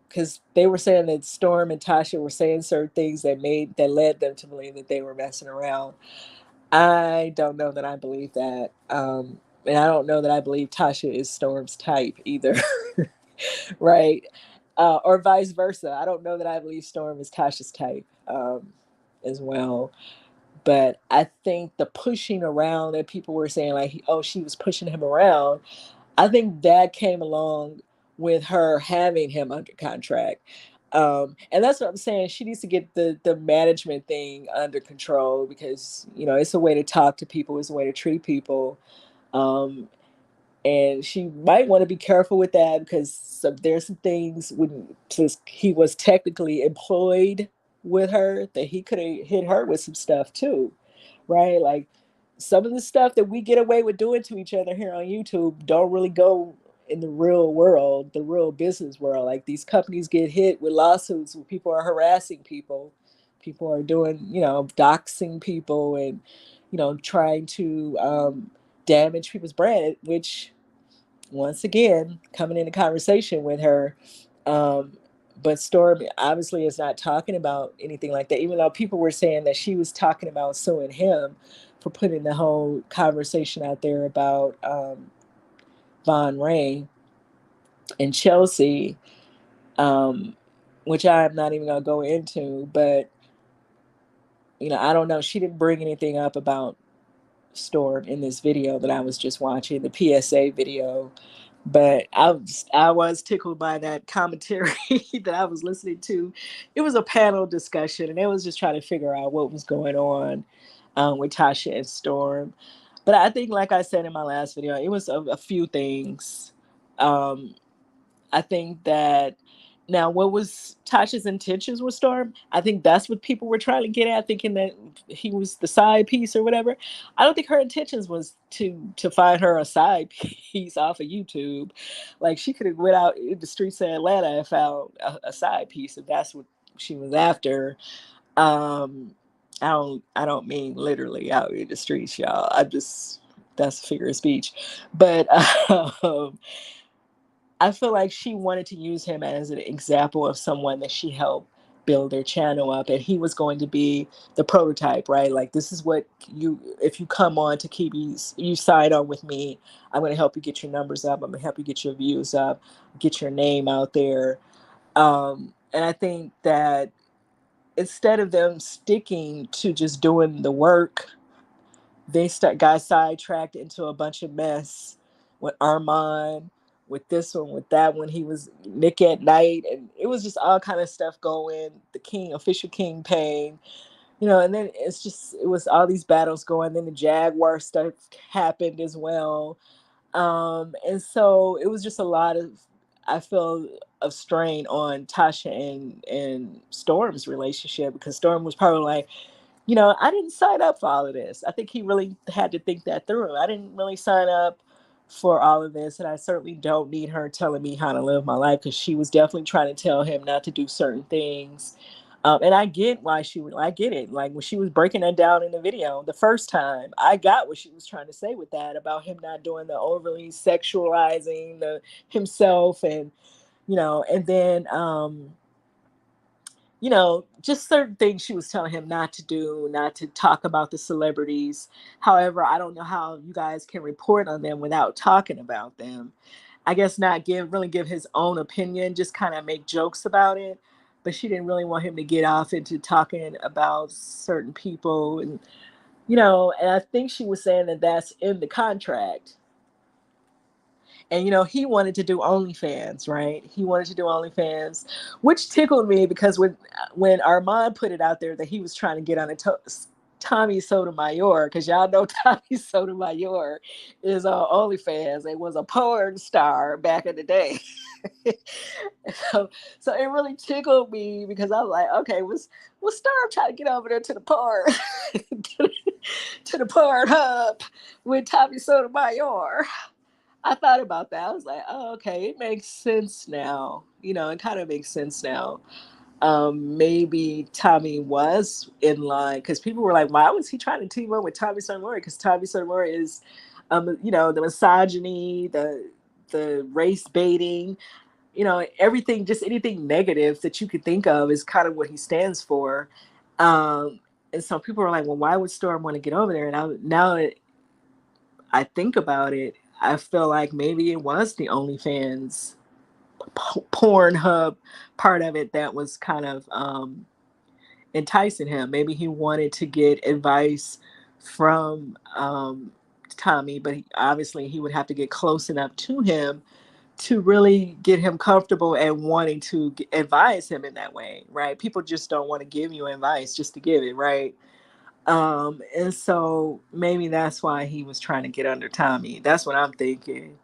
Speaker 1: because they were saying that Storm and Tasha were saying certain things that led them to believe that they were messing around. I don't know that I believe that, and I don't know that I believe Tasha is Storm's type either, right? Or vice versa. I don't know that I believe Storm is Tasha's type as well. But I think the pushing around that people were saying, like, oh, she was pushing him around, I think that came along with her having him under contract. And that's what I'm saying. She needs to get the management thing under control, because it's a way to talk to people, it's a way to treat people. Um, and she might want to be careful with that, because there's some things when he was technically employed with her, that he could have hit her with some stuff too, right? Like, some of the stuff that we get away with doing to each other here on YouTube don't really go in the real world, the real business world. Like, these companies get hit with lawsuits where people are harassing people, people are doing, doxing people, and trying to damage people's brand, which, once again, coming into conversation with her. Um, but Storm obviously is not talking about anything like that, even though people were saying that she was talking about suing him for putting the whole conversation out there about Von Ray and Chelsea, um, which I'm not even going to go into. But, I don't know. She didn't bring anything up about Storm in this video that I was just watching, the PSA video. But I was tickled by that commentary that I was listening to. It was a panel discussion, and they was just trying to figure out what was going on with Tasha and Storm. But I think, like I said in my last video, it was a few things. Um, I think that, now, what was Tasha's intentions with Storm? I think that's what people were trying to get at, thinking that he was the side piece or whatever. I don't think her intentions was to find her a side piece off of YouTube. Like, she could have went out in the streets of Atlanta and found a side piece if that's what she was after. Um, I don't mean literally out in the streets, y'all. I just, that's a figure of speech. But I feel like she wanted to use him as an example of someone that she helped build their channel up, and he was going to be the prototype, right? Like, this is what if you come on to Kebe's, you sign on with me, I'm going to help you get your numbers up, I'm going to help you get your views up, get your name out there. And I think that instead of them sticking to just doing the work, they got sidetracked into a bunch of mess with Armand, with this one, with that one. He was Nick at Night, and it was just all kind of stuff going. The King, official King Pain, and then it was all these battles going. Then the Jaguar stuff happened as well, and so it was just a lot of, I feel, of strain on Tasha and Storm's relationship, because Storm was probably like, I didn't sign up for all of this. I think he really had to think that through. I didn't really sign up for all of this, and I certainly don't need her telling me how to live my life, because she was definitely trying to tell him not to do certain things. And I get why I get it. Like, when she was breaking that down in the video the first time, I got what she was trying to say with that, about him not doing the overly sexualizing himself, and then just certain things she was telling him not to do, not to talk about the celebrities. However, I don't know how you guys can report on them without talking about them. I guess not really give his own opinion, just kind of make jokes about it. But she didn't really want him to get off into talking about certain people. And I think she was saying that that's in the contract. And he wanted to do OnlyFans, right? He wanted to do OnlyFans, which tickled me, because when Armand put it out there that he was trying to get on Tommy Sotomayor, because y'all know Tommy Sotomayor is on OnlyFans and was a porn star back in the day. so, so it really tickled me, because I was like, okay, was Star trying to get over there to the porn to the porn hub with Tommy Sotomayor? I thought about that. I was like, oh, okay, it makes sense now. It kind of makes sense now. Maybe Tommy was in line, because people were like, why was he trying to team up with Tommy Sotomayor? Because Tommy Sotomayor is, the misogyny, the race baiting, everything, just anything negative that you could think of is kind of what he stands for. And so people were like, well, why would Storm want to get over there? And now that I think about it, I feel like maybe it was the OnlyFans Pornhub part of it that was kind of enticing him. Maybe he wanted to get advice from Tommy, but obviously he would have to get close enough to him to really get him comfortable and wanting to advise him in that way, right? People just don't want to give you advice just to give it, right? And so maybe that's why he was trying to get under Tommy. That's what I'm thinking.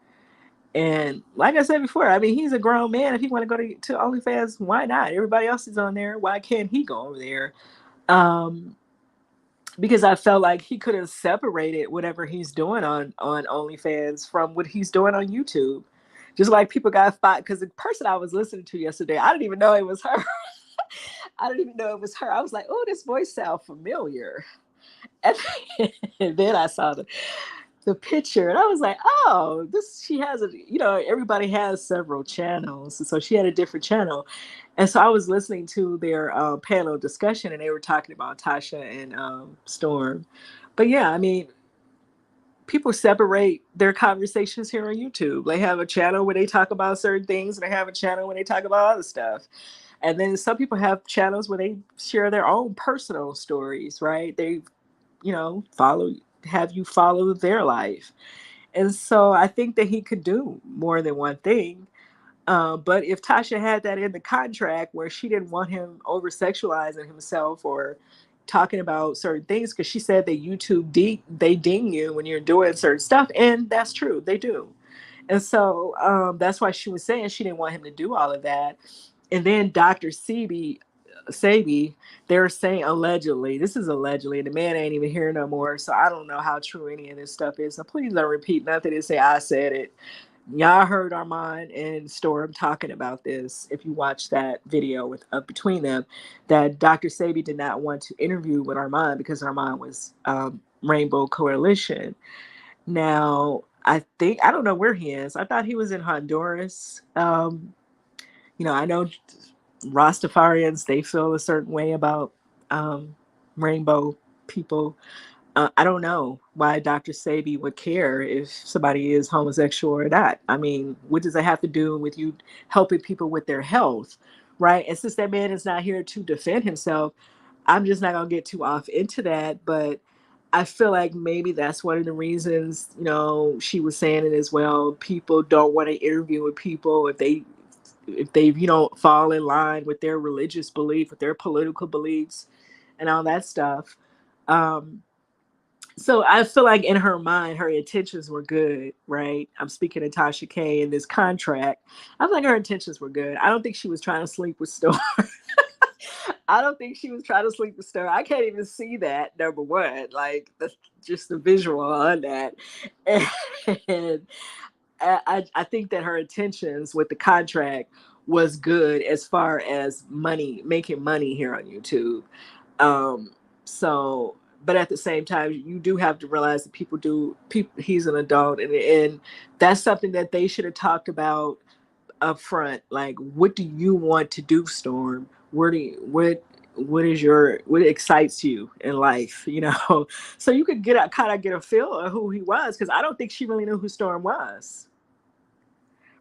Speaker 1: And like I said before, I mean, he's a grown man. If he want to go to OnlyFans, why not? Everybody else is on there. Why can't he go over there? Um, because I felt like he could have separated whatever he's doing on OnlyFans from what he's doing on YouTube. Just like people got fired because the person I was listening to yesterday, I didn't even know it was her. I didn't even know it was her. I was like, "Oh, this voice sounds familiar." And and then I saw the picture, and I was like, "Oh, this." She has a, everybody has several channels, so she had a different channel, and so I was listening to their panel discussion, and they were talking about Tasha and Storm. But yeah, I mean, people separate their conversations here on YouTube. They have a channel where they talk about certain things, and they have a channel where they talk about other stuff. And then some people have channels where they share their own personal stories, right? They, follow have you follow their life. And so I think that he could do more than one thing. But if Tasha had that in the contract where she didn't want him over sexualizing himself or talking about certain things, because she said that YouTube they ding you when you're doing certain stuff, and that's true, they do. And so that's why she was saying she didn't want him to do all of that. And then Dr. Sabi, they're saying allegedly, this is allegedly, and the man ain't even here no more. So I don't know how true any of this stuff is. So please don't repeat nothing and say I said it. Y'all heard Armand and Storm talking about this. If you watch that video with between them, that Dr. Sabi did not want to interview with Armand because Armand was Rainbow Coalition. Now, I don't know where he is. I thought he was in Honduras. I know Rastafarians, they feel a certain way about rainbow people. I don't know why Dr. Sabi would care if somebody is homosexual or not. I mean, what does that have to do with you helping people with their health, right? And since that man is not here to defend himself, I'm just not going to get too off into that. But I feel like maybe that's one of the reasons, she was saying it as well. People don't want to interview with people if they fall in line with their religious belief, with their political beliefs, and all that stuff. Um, so I feel like in her mind, her intentions were good, right? I'm speaking of Tasha K in this contract. I feel like her intentions were good. I don't think she was trying to sleep with Storm. I don't think she was trying to sleep with Storm. I can't even see that, number one. Like, just the visual on that. And I think that her intentions with the contract was good as far as making money here on YouTube. Um, so, but at the same time, you do have to realize that he's an adult, and that's something that they should have talked about up front. Like, what do you want to do, Storm? What excites you in life, so you could get a feel of who he was, because I don't think she really knew who Storm was,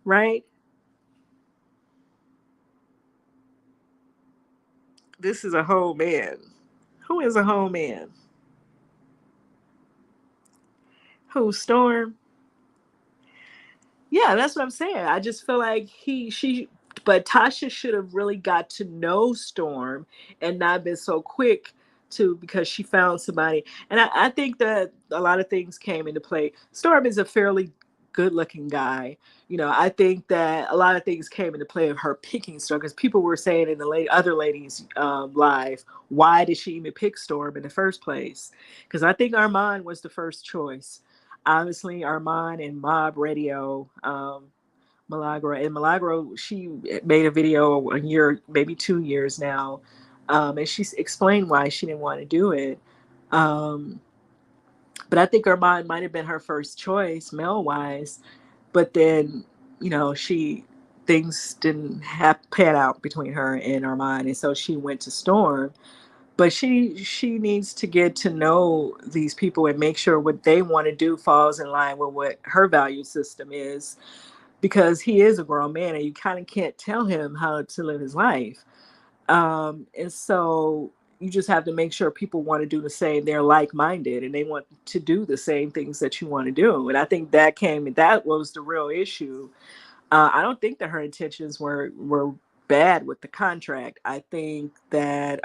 Speaker 1: right? This is a whole man. Who is a whole man? Who, Storm? Yeah, that's what I'm saying. I just feel like but Tasha should have really got to know Storm and not been so quick because she found somebody. And I think that a lot of things came into play. Storm is a fairly good looking guy. I think that a lot of things came into play of her picking Storm, because people were saying in the other ladies' live, why did she even pick Storm in the first place? Because I think Armand was the first choice. Obviously, Armand and Mob Radio, Milagro. And Milagro, she made a video a year, maybe 2 years now, and she explained why she didn't want to do it. Um, but I think Armand might have been her first choice, male wise. But then, she things didn't pan out between her and Armand, and so she went to Storm. But she needs to get to know these people and make sure what they want to do falls in line with what her value system is, because he is a grown man and you kind of can't tell him how to live his life. And so you just have to make sure people want to do the same. They're like-minded and they want to do the same things that you want to do. And I think that was the real issue. I don't think that her intentions were bad with the contract. I think that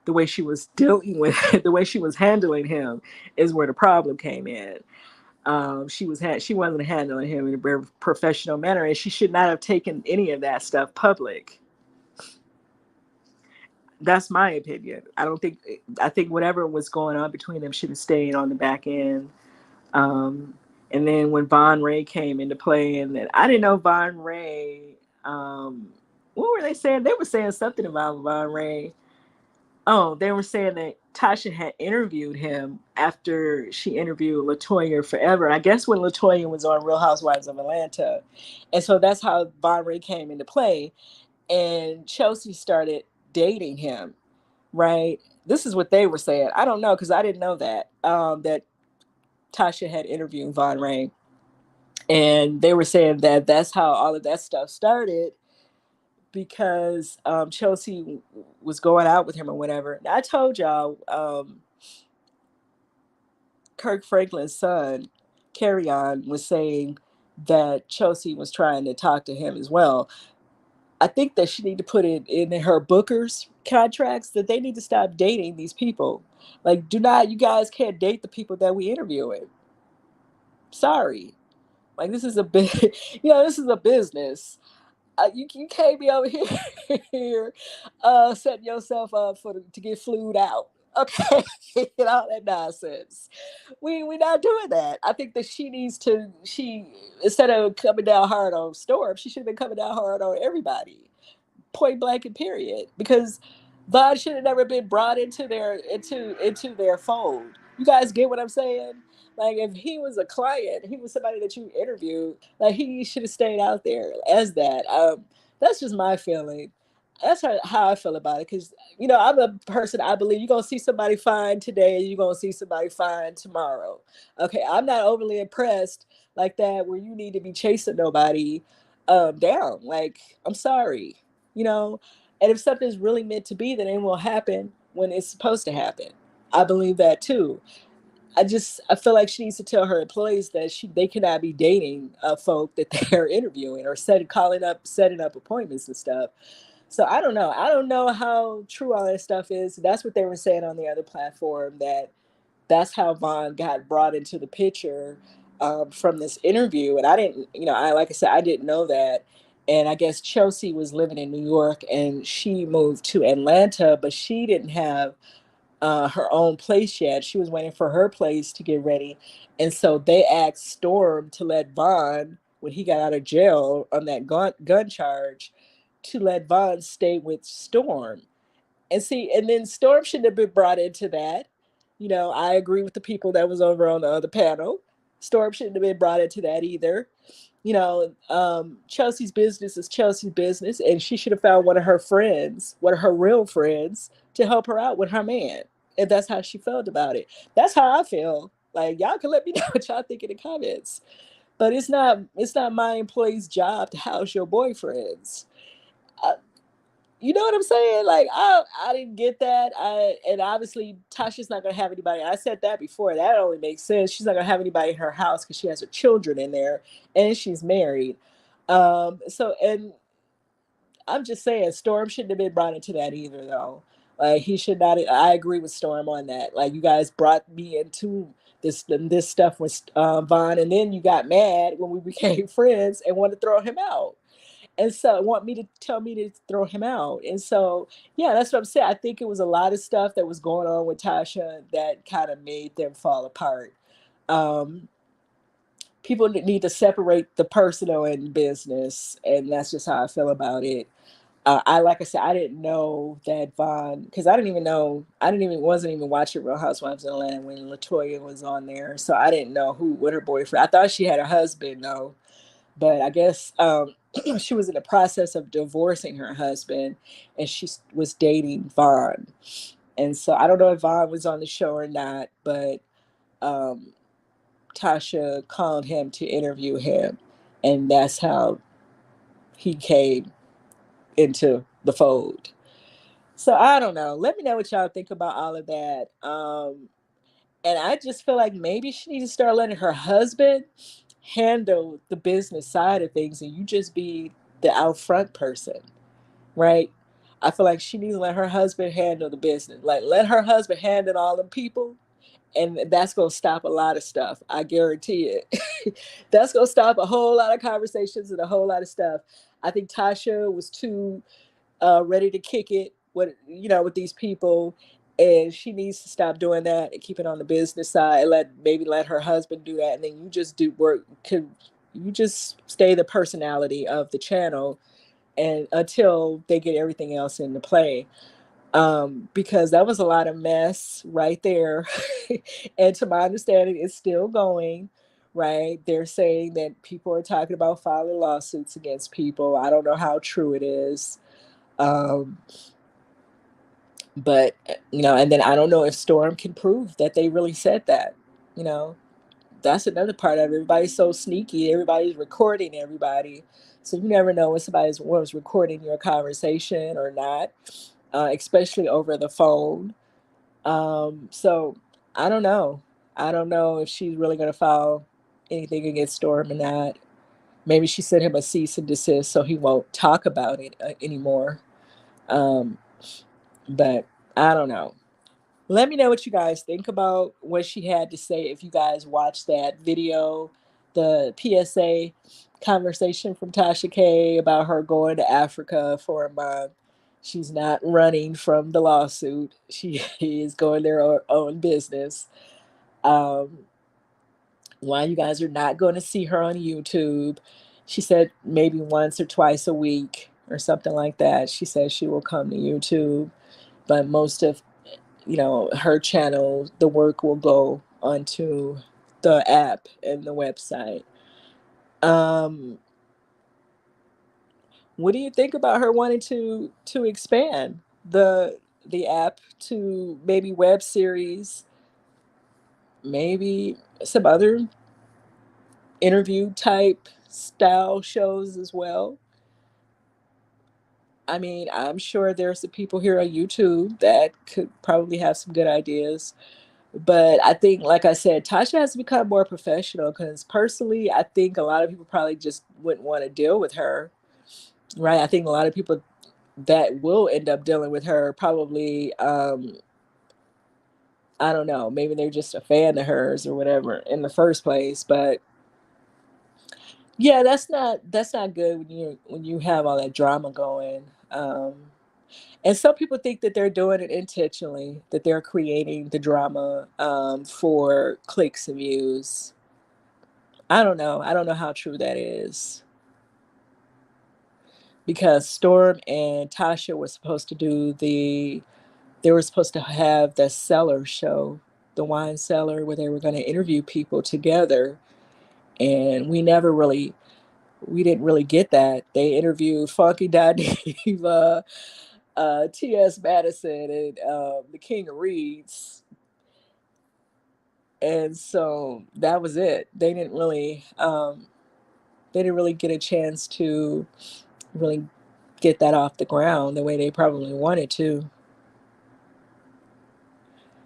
Speaker 1: the way she was dealing with the way she was handling him is where the problem came in. She wasn't handling him in a very professional manner, and she should not have taken any of that stuff public. That's my opinion. I think whatever was going on between them should have stayed on the back end. Um, and then when Von Ray came into play, and then I didn't know Von Ray. What were they saying? They were saying something about Von Ray. Oh, they were saying that Tasha had interviewed him after she interviewed Latoya Forever. I guess when Latoya was on Real Housewives of Atlanta, and so that's how Von Ray came into play. And Chelsea started dating him, right? This is what they were saying. I don't know because I didn't know that that Tasha had interviewed Von Ray, and they were saying that that's how all of that stuff started because Chelsea was going out with him or whatever. And I told y'all, Kirk Franklin's son, Carry On, was saying that Chelsea was trying to talk to him as well. I think that she need to put it in her bookers contracts that they need to stop dating these people. Like, you guys can't date the people that we interviewing. Sorry. Like, this is a big, this is a business. You can't be over here setting yourself up to get flued out. Okay, and all that nonsense. We not doing that. I think that she instead of coming down hard on Storm, she should have been coming down hard on everybody, point blank and period. Because Von should have never been brought into their fold. You guys get what I'm saying? Like if he was a client, he was somebody that you interviewed. Like he should have stayed out there as that. That's just my feeling. That's how I feel about it. Because I'm a person. I believe you're gonna see somebody fine today, and you're gonna see somebody fine tomorrow. Okay, I'm not overly impressed like that where you need to be chasing nobody down. Like I'm sorry, you know. And if something's really meant to be, then it will happen when it's supposed to happen. I believe that too. I feel like she needs to tell her employees that they cannot be dating folk that they're interviewing or setting up appointments and stuff. So I don't know. I don't know how true all that stuff is. That's what they were saying on the other platform, that's how Von got brought into the picture from this interview. And I didn't, like I said, I didn't know that. And I guess Chelsea was living in New York and she moved to Atlanta, but she didn't have her own place yet. She was waiting for her place to get ready. And so they asked Storm to let Von, when he got out of jail on that gun charge, to let Von stay with Storm. And see, and then Storm shouldn't have been brought into that. I agree with the people that was over on the other panel. Storm shouldn't have been brought into that either. Chelsea's business is Chelsea's business, and she should have found one of her friends, one of her real friends, to help her out with her man. If that's how she felt about it. That's how I feel. Like y'all can let me know what y'all think in the comments. But it's not my employee's job to house your boyfriends. Uh, you know what I'm saying? Like I didn't get that. And obviously Tasha's not gonna have anybody. I said that before. That only makes sense. She's not gonna have anybody in her house because she has her children in there and she's married. So and I'm just saying Storm shouldn't have been brought into that either though. Like he should not. I agree with Storm on that. Like you guys brought me into this stuff with Von, and then you got mad when we became friends and wanted to throw him out and so want me to tell me to throw him out. And so, yeah, that's what I'm saying. I think it was a lot of stuff that was going on with Tasha that kind of made them fall apart. Um, People need to separate the personal and business, and that's just how I feel about it. Like I said, I didn't know that Von, because wasn't even watching Real Housewives of Atlanta when Latoya was on there, so I didn't know what her boyfriend. I thought she had a husband though, but I guess she was in the process of divorcing her husband and she was dating Vaughn. And so I don't know if Vaughn was on the show or not, but um, Tasha called him to interview him. And that's how he came into the fold. So I don't know. Let me know what y'all think about all of that. And I just feel like maybe she needs to start letting her husband handle the business side of things, and you just be the out front person, right? I feel like she needs to let her husband handle the business. Like, let her husband handle all the people, and that's going to stop a lot of stuff. I guarantee it. That's going to stop a whole lot of conversations and a whole lot of stuff. I think Tasha was too ready to kick it with with these people, and she needs to stop doing that and keep it on the business side. And let her husband do that, and then you just do work. Could you just stay the personality of the channel, and until they get everything else into play, because that was a lot of mess right there. And to my understanding, it's still going. Right, they're saying that people are talking about filing lawsuits against people. I don't know how true it is. um, but and then I don't know if Storm can prove that they really said that. you know that's another part of it. Everybody's so sneaky, everybody's recording everybody, so you never know when somebody was recording your conversation or not, especially over the phone. So I don't know if she's really going to file anything against Storm or not. Maybe she sent him a cease and desist so he won't talk about it anymore. um, but I don't know. Let me know what you guys think about what she had to say. If you guys watched that video, the PSA conversation from Tasha K about her going to Africa for a month. She's not running from the lawsuit. She is going their own business. Um, why you guys are not going to see her on YouTube. She said maybe once or twice a week or something like that. She says she will come to YouTube, but most of her channel, the work will go onto the app and the website. um what do you think about her wanting to expand the app to maybe web series, maybe some other interview type style shows as well? I mean, I'm sure there's some people here on YouTube that could probably have some good ideas. But I think, like I said, Tasha has to become more professional, because personally, I think a lot of people probably just wouldn't want to deal with her, right? I think a lot of people that will end up dealing with her probably, I don't know, maybe they're just a fan of hers or whatever in the first place. But yeah, that's not good when you have all that drama going. And some people think that they're doing it intentionally, that they're creating the drama for clicks and views. I don't know. I don't know how true that is, because Storm and Tasha were supposed to they were supposed to have the cellar show, the wine cellar, where they were going to interview people together. And we didn't really get that. They interviewed Funky Diva, T.S. Madison, and the King of Reeds. And so that was it. They didn't really get a chance to really get that off the ground the way they probably wanted to,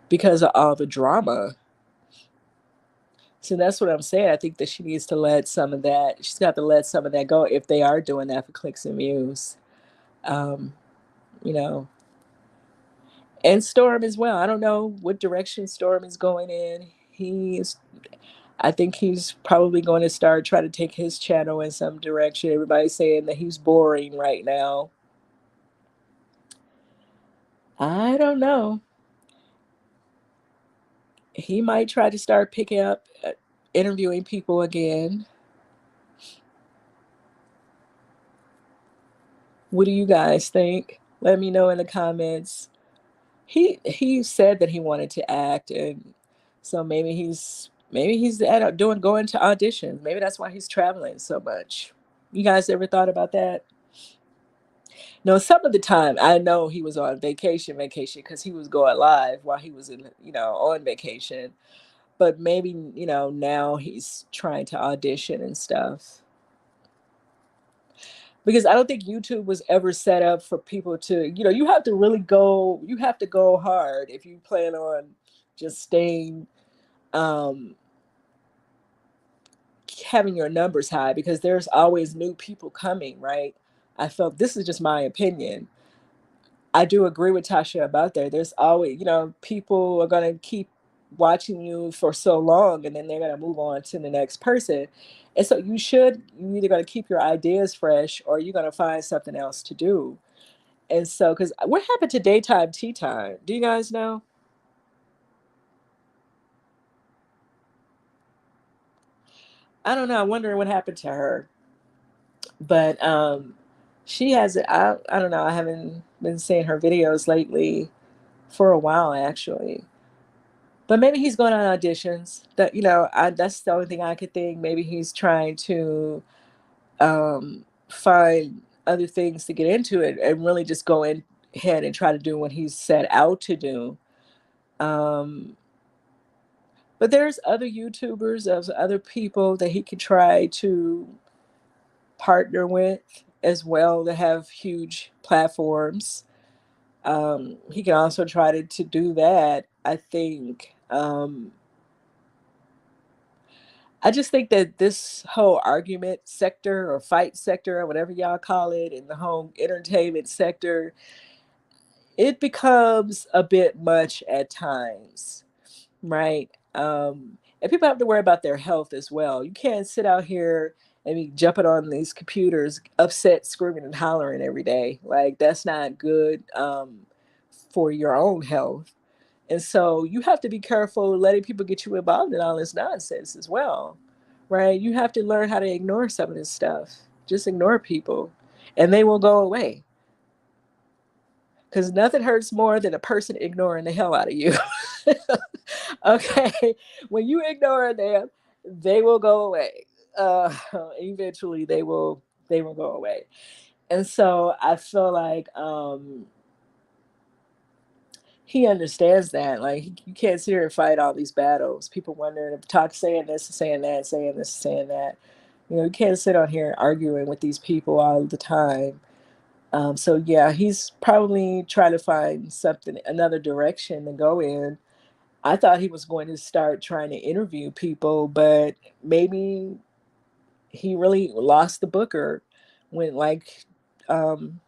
Speaker 1: because of all the drama. So that's what I'm saying. I think that she needs to let some of that. She's got to let some of that go if they are doing that for clicks and views. Um, you know, and Storm as well. I don't know what direction Storm is going in. I think he's probably going to start trying to take his channel in some direction. Everybody's saying that he's boring right now. I don't know. He might try to start picking up interviewing people again. What do you guys think? Let me know in the comments. He said that he wanted to act, and so maybe he's doing going to auditions. Maybe that's why he's traveling so much. You guys ever thought about that? No, some of the time I know he was on vacation because he was going live while he was on vacation. But maybe now he's trying to audition and stuff. because I don't think YouTube was ever set up for people to, you have to really go, you have to go hard if you plan on just staying, um, having your numbers high, because there's always new people coming, right? I felt, this is just my opinion. I do agree with Tasha about that. There's always, people are going to keep watching you for so long, and then they're going to move on to the next person. And so you either going to keep your ideas fresh, or you're going to find something else to do. And so, because what happened to daytime tea time? Do you guys know? I don't know. I'm wondering what happened to her. But she has, I don't know. I haven't been seeing her videos lately for a while, actually. But maybe he's going on auditions. That's the only thing I could think. Maybe he's trying to find other things to get into it, and really just go in ahead and try to do what he's set out to do. Um, but there's other YouTubers of other people that he could try to partner with as well, that have huge platforms. He can also try to do that. I just think that this whole argument sector, or fight sector, or whatever y'all call it, in the whole entertainment sector, it becomes a bit much at times, right? And people have to worry about their health as well. You can't sit out here and be jumping on these computers, upset, screaming and hollering every day. Like, that's not good, for your own health. And so you have to be careful letting people get you involved in all this nonsense as well, right? You have to learn how to ignore some of this stuff. Just ignore people, and they will go away. Because nothing hurts more than a person ignoring the hell out of you. Okay, when you ignore them, they will go away. Uh, Eventually, they will go away. And so I feel like, he understands that. Like, you can't sit here and fight all these battles. People wondering if talk saying this and saying that, saying this and saying that. You can't sit on here arguing with these people all the time. So yeah, he's probably trying to find something, another direction to go in. I thought he was going to start trying to interview people, but maybe he really lost the booker when, like, um,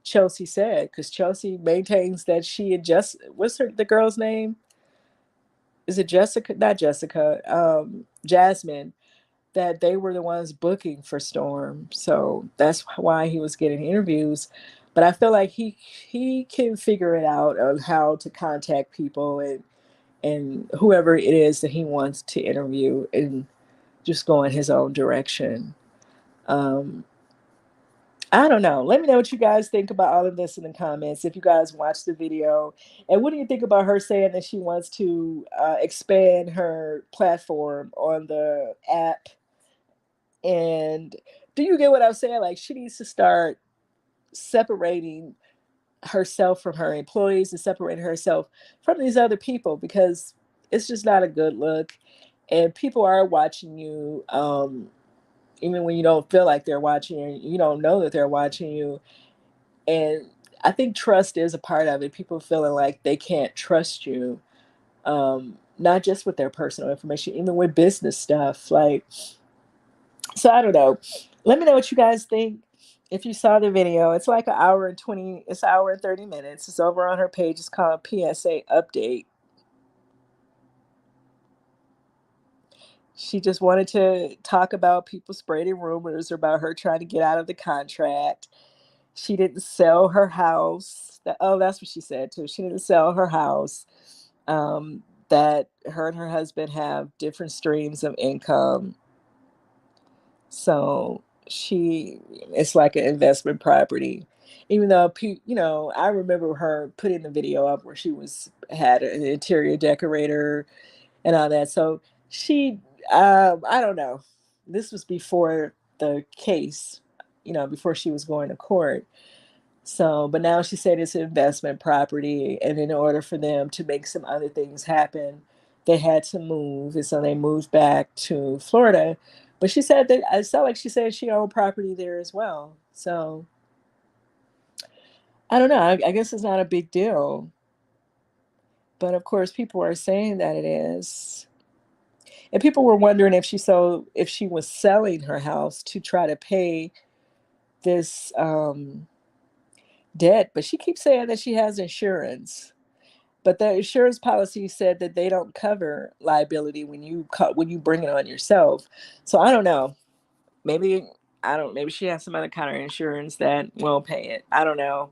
Speaker 1: Chelsea said, because Chelsea maintains that she and what's the girl's name? Is it Jessica? Not Jessica. Jasmine. That they were the ones booking for Storm, so that's why he was getting interviews. But I feel like he can figure it out on how to contact people, and whoever it is that he wants to interview, and just go in his own direction. Um, I don't know. Let me know what you guys think about all of this in the comments. If you guys watched the video, and what do you think about her saying that she wants to expand her platform on the app? And do you get what I'm saying? Like, she needs to start separating herself from her employees, and separating herself from these other people, because it's just not a good look. And people are watching you, even when you don't feel like they're watching you, you don't know that they're watching you. And I think trust is a part of it. People feeling like they can't trust you, not just with their personal information, even with business stuff. Like, so I don't know. Let me know what you guys think. If you saw the video, it's like an hour and 20, it's an hour and 30 minutes. It's over on her page. It's called PSA Update. She just wanted to talk about people spreading rumors about her trying to get out of the contract. She didn't sell her house. Oh, that's what she said too. She didn't sell her house. That her and her husband have different streams of income. So it's like an investment property. Even though, I remember her putting the video up where she had an interior decorator and all that. So she, I don't know. This was before the case, before she was going to court. So, but now she said it's an investment property, and in order for them to make some other things happen, they had to move, and so they moved back to Florida, But she said that it sounded like she said she owned property there as well. So I don't know. I guess it's not a big deal. But of course, people are saying that it is. And people were wondering if she was selling her house to try to pay this debt. But she keeps saying that she has insurance. But the insurance policy said that they don't cover liability when you bring it on yourself. So I don't know. Maybe I don't. Maybe she has some other kind of insurance that won't pay it. I don't know.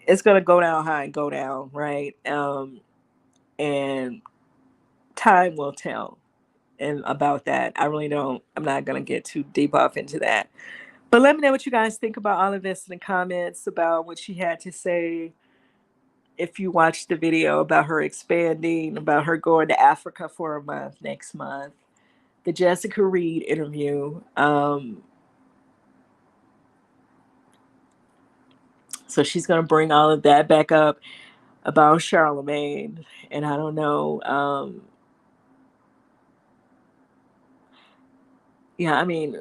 Speaker 1: It's gonna go down high and go down, right? And time will tell. And about that, I really don't. I'm not gonna get too deep off into that. But let me know what you guys think about all of this in the comments about what she had to say. If you watched the video about her expanding, about her going to Africa for a month next month, the Jessica Reid interview. So she's going to bring all of that back up about Charlemagne. And I don't know. Yeah, I mean,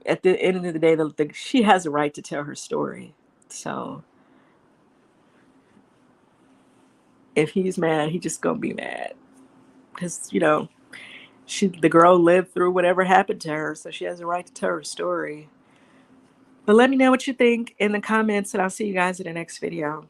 Speaker 1: at the end of the day, she has a right to tell her story. So if he's mad, he just going to be mad. Because, the girl lived through whatever happened to her. So she has a right to tell her story. But let me know what you think in the comments, and I'll see you guys in the next video.